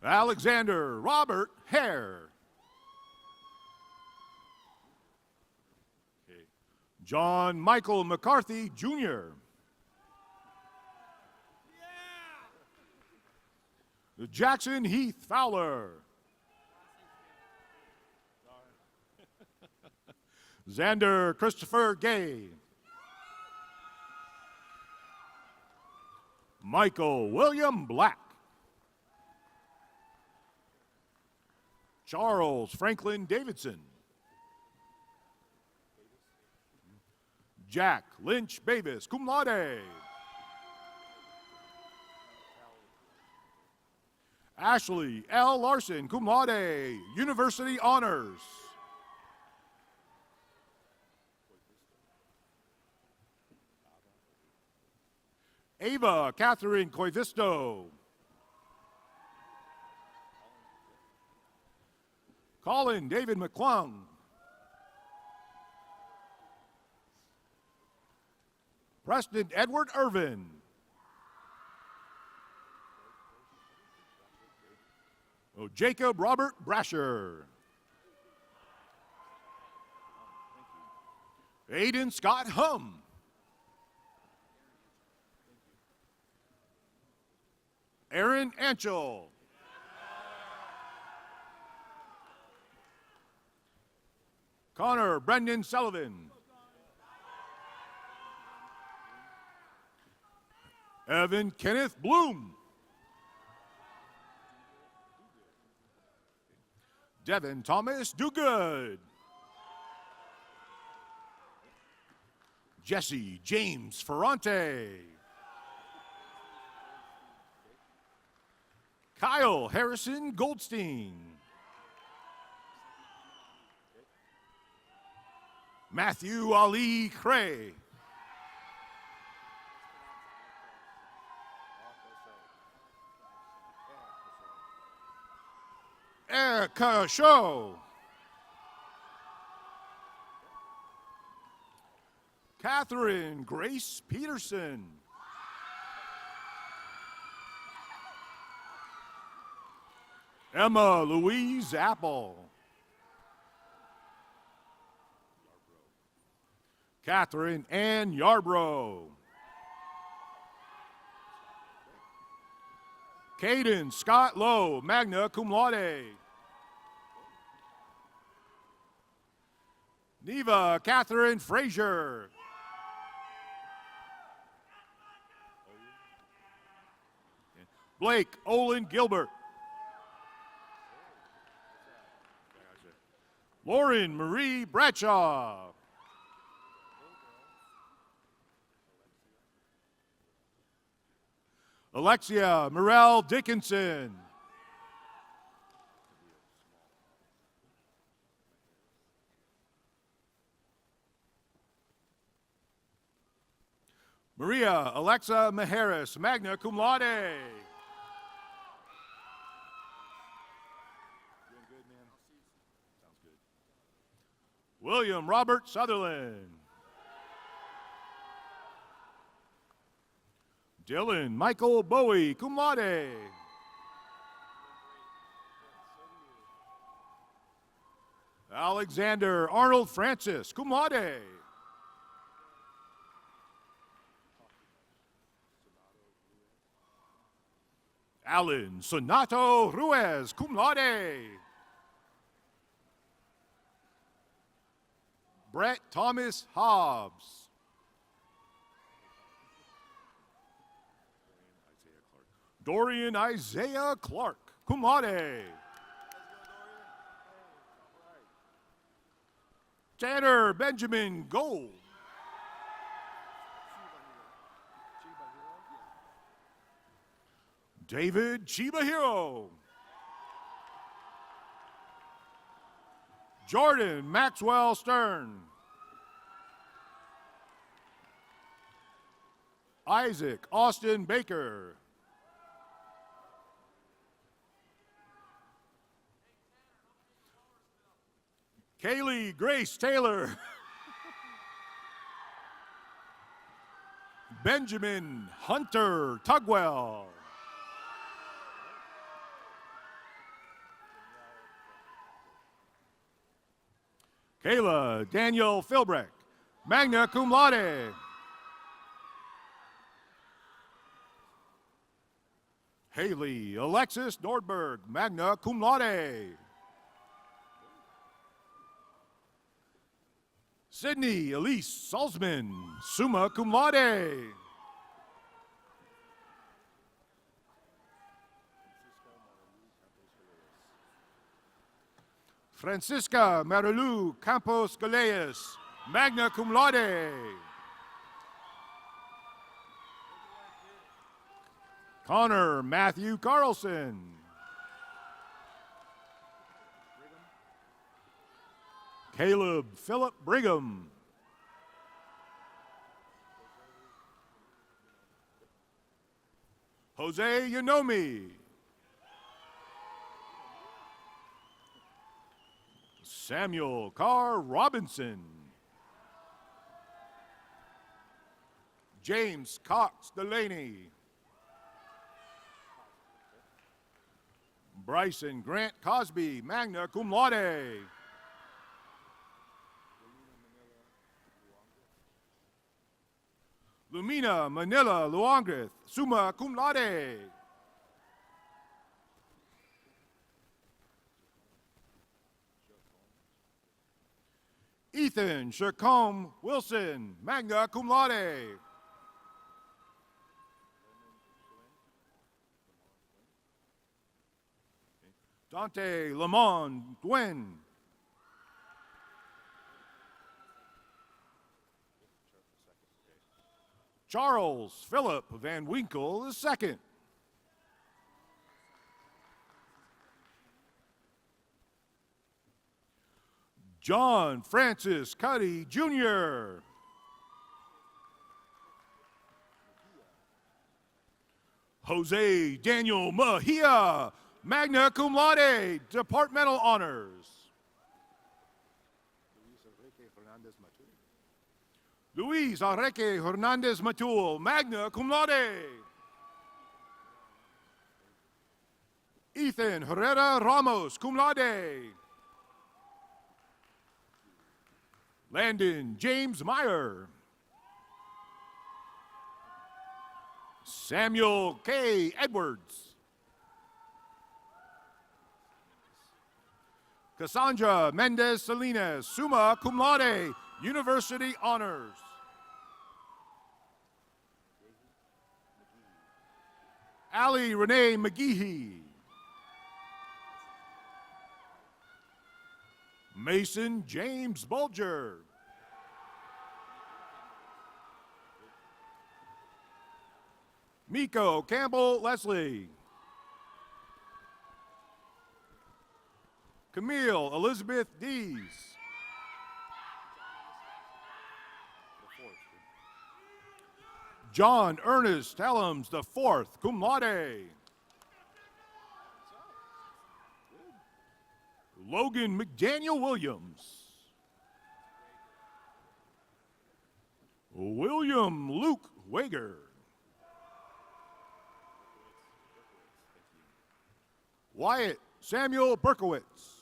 Alexander Robert Hare. Okay. John Michael McCarthy, Jr. Jackson Heath Fowler. Xander Christopher Gay. Michael William Black. Charles Franklin Davidson. Jack Lynch Bavis, cum laude. Ashley L. Larson, cum laude, University Honors. Ava Catherine Coivisto. Colin David McClung. Preston Edward Irvin. Oh, Jacob Robert Brasher. Aiden Scott Hum. Aaron Anchel. Connor Brendan Sullivan. Evan Kenneth Bloom. Devin Thomas Dugood. Jesse James Ferrante. Kyle Harrison Goldstein. Matthew Ali Cray. Erica Shaw. Catherine Grace Peterson. Emma Louise Apple. Catherine Ann Yarbrough. Caden Scott Lowe, magna cum laude. Neva Catherine Frazier. Blake Olin Gilbert. Lauren Marie Bradshaw. Alexia Morel Dickinson. Maria Alexa Maharis, magna cum laude. Doing good, man? Sounds good. William Robert Sutherland. Dylan Michael Bowie, cum laude. Alexander Arnold Francis, cum laude. Alan Sonato Ruiz, cum laude. Brett Thomas Hobbs. Dorian Isaiah Clark, cum laude. Tanner Benjamin Gold. David Chibahiro. Jordan Maxwell Stern. Isaac Austin Baker. Kaylee Grace Taylor. Benjamin Hunter Tugwell. Kayla Daniel Philbreck, magna cum laude. Haley Alexis Nordberg, magna cum laude. Sydney Elise Salzman, summa cum laude. Francisca Marilu Campos Galeas, magna cum laude. Connor Matthew Carlson. Caleb Philip Brigham. Jose Yonomi. Samuel Carr Robinson. James Cox Delaney. Bryson Grant Cosby, magna cum laude. Lumina Manila Luangrith, summa cum laude. Ethan Shercombe Wilson, magna cum laude. Dante Lamont Dwayne. Charles Philip Van Winkle II. John Francis Cuddy Jr. Jose Daniel Mejia, magna cum laude, departmental honors. Luis Enrique Hernandez Matul, magna cum laude. Ethan Herrera Ramos, cum laude. Landon James Meyer. Samuel K. Edwards. Cassandra Mendez Salinas, summa cum laude, university honors. Allie Renee McGehee. Mason James Bulger. Miko Campbell Leslie. Camille Elizabeth Dees. John Ernest Helms IV, cum laude. Logan McDaniel Williams. William Luke Wager. Wyatt Samuel Berkowitz.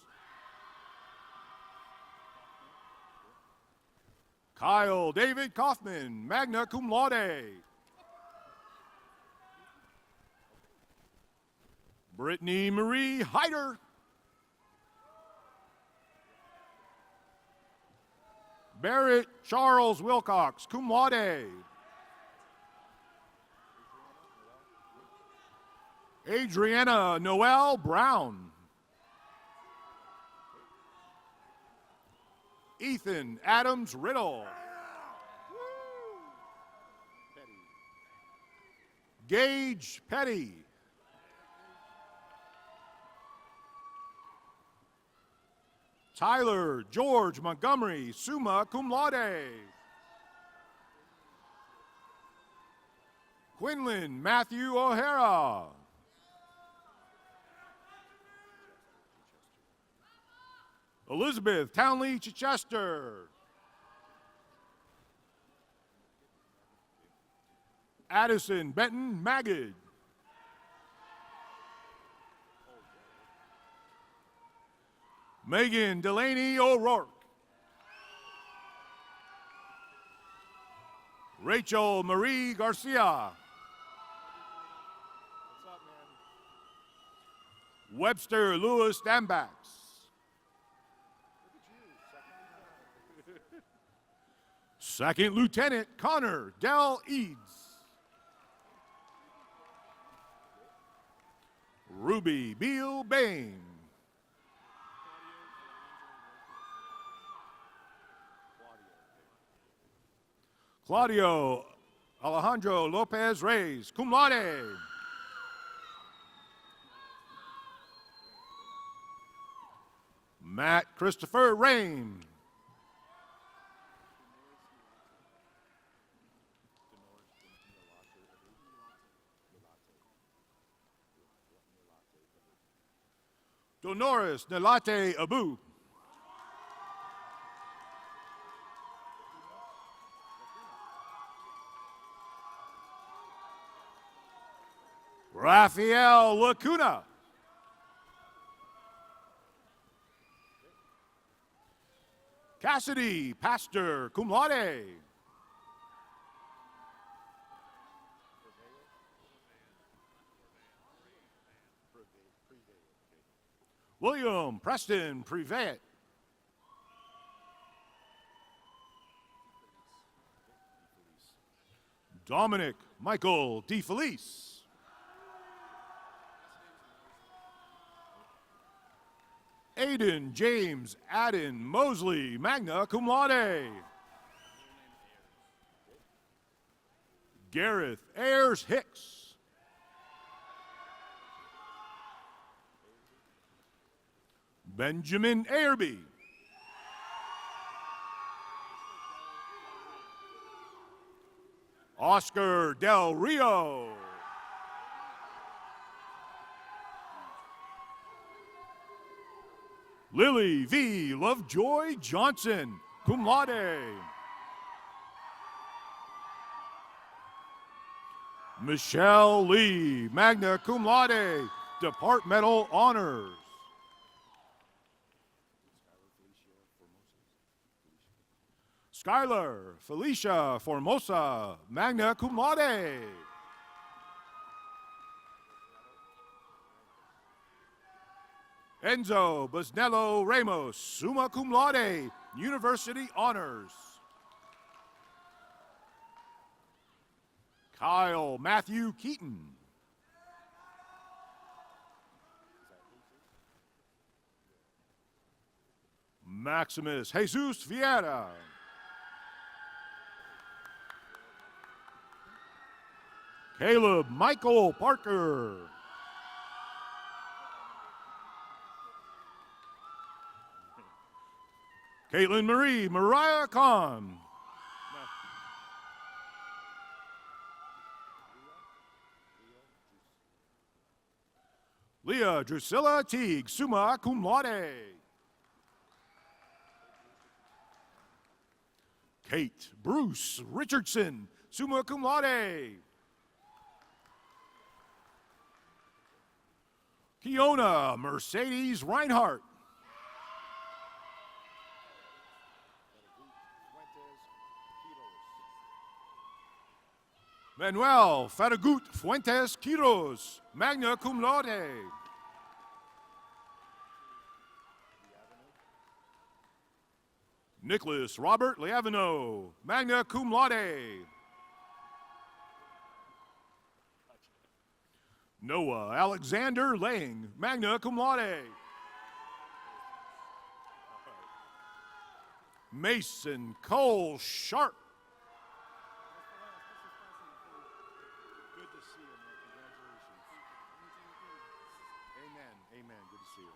Kyle David Kaufman, magna cum laude. Brittany Marie Hyder. Barrett Charles Wilcox, cum laude. Adriana Noel Brown. Ethan Adams Riddle. Gage Petty. Tyler George Montgomery, summa cum laude. Quinlan Matthew O'Hara. Elizabeth Townley Chichester. Addison Benton Magid. Megan Delaney O'Rourke. Rachel Marie Garcia. Webster Lewis Dambax. Second Lieutenant Connor Del Eads. Ruby Beal Bain. Claudio Alejandro Lopez Reyes, cum laude. Matt Christopher Rain. Donoris Nelate Abu. Rafael Lacuna. Cassidy Pastor, cum laude. William Preston Privet. Dominic Michael DeFelice. Aiden James Adden Mosley, magna cum laude. Gareth Ayers Hicks. Benjamin Ayerby. Oscar Del Rio. Lily V. Lovejoy Johnson, cum laude. Michelle Lee, magna cum laude, departmental honors. Skylar Felicia Formosa, magna cum laude. Enzo Busnello Ramos, summa cum laude, university honors. Kyle Matthew Keaton. Maximus Jesus Vieira. Caleb Michael Parker. Caitlin Marie Mariah Khan. Leah Drusilla Teague, summa cum laude. Kate Bruce Richardson, summa cum laude. Kiona Mercedes Reinhardt. Manuel Faragut Fuentes Quiros, magna cum laude. Nicholas Robert Liavino, magna cum laude. Noah Alexander Lang, magna cum laude. Mason Cole Sharp. Good to see you, man. Congratulations. Amen. Amen. Good to see you.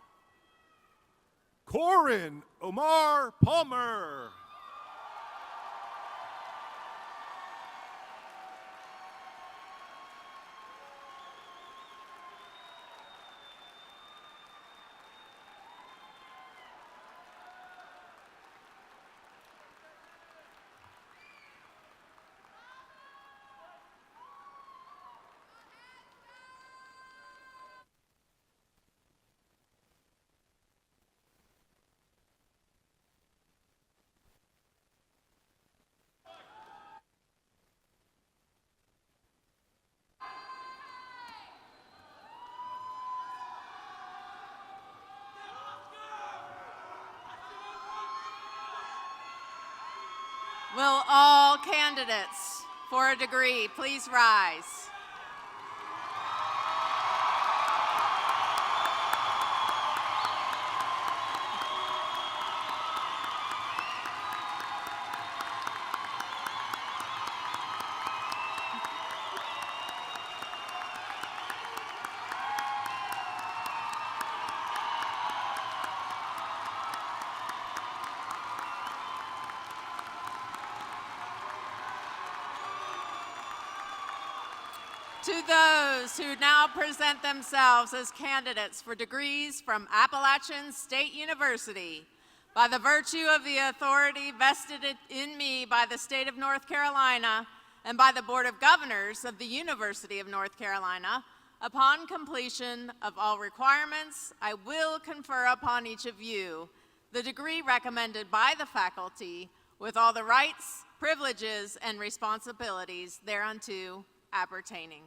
Corin Omar Palmer. Will all candidates for a degree please rise? To those who now present themselves as candidates for degrees from Appalachian State University, by the virtue of the authority vested in me by the state of North Carolina and by the Board of Governors of the University of North Carolina, upon completion of all requirements, I will confer upon each of you the degree recommended by the faculty with all the rights, privileges, and responsibilities thereunto appertaining.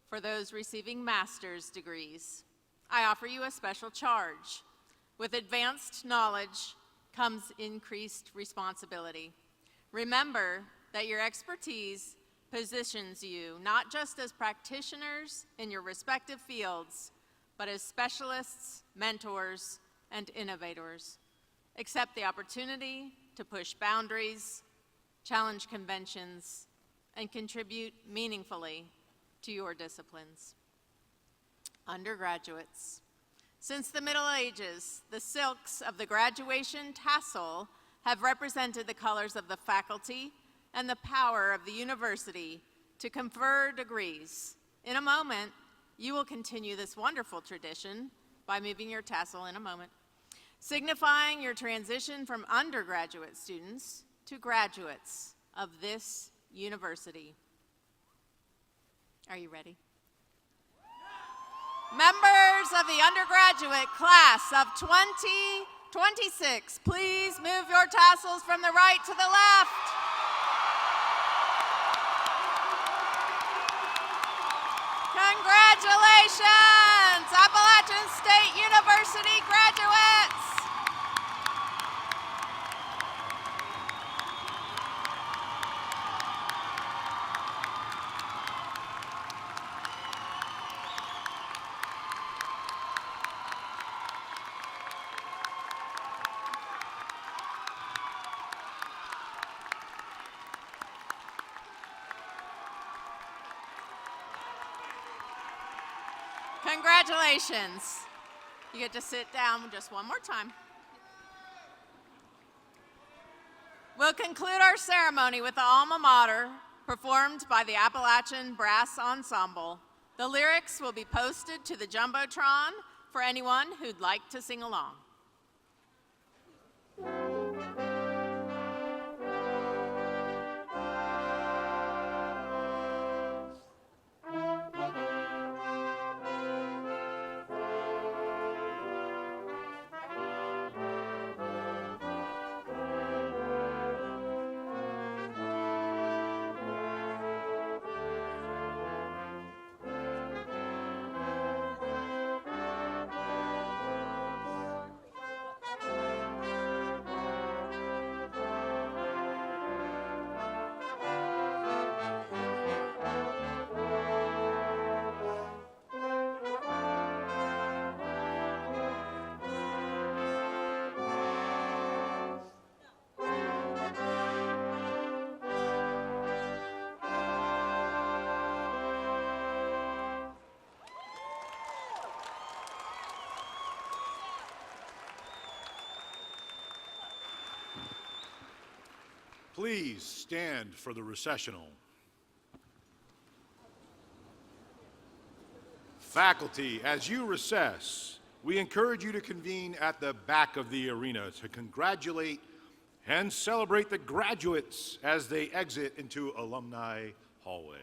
For those receiving master's degrees, I offer you a special charge. With advanced knowledge comes increased responsibility. Remember that your expertise positions you not just as practitioners in your respective fields, but as specialists, mentors, and innovators. Accept the opportunity to push boundaries, challenge conventions, and contribute meaningfully to your disciplines. Undergraduates, since the Middle Ages, the silks of the graduation tassel have represented the colors of the faculty and the power of the university to confer degrees. In a moment, you will continue this wonderful tradition by moving your tassel in a moment, signifying your transition from undergraduate students to graduates of this university. Are you ready? Members of the undergraduate class of 2026, please move your tassels from the right to the left. Congratulations, Appalachian State University graduates. Congratulations. You get to sit down just one more time. We'll conclude our ceremony with the alma mater performed by the Appalachian Brass Ensemble. The lyrics will be posted to the Jumbotron for anyone who'd like to sing along. Please stand for the recessional. Faculty, as you recess, we encourage you to convene at the back of the arena to congratulate and celebrate the graduates as they exit into Alumni Hallway.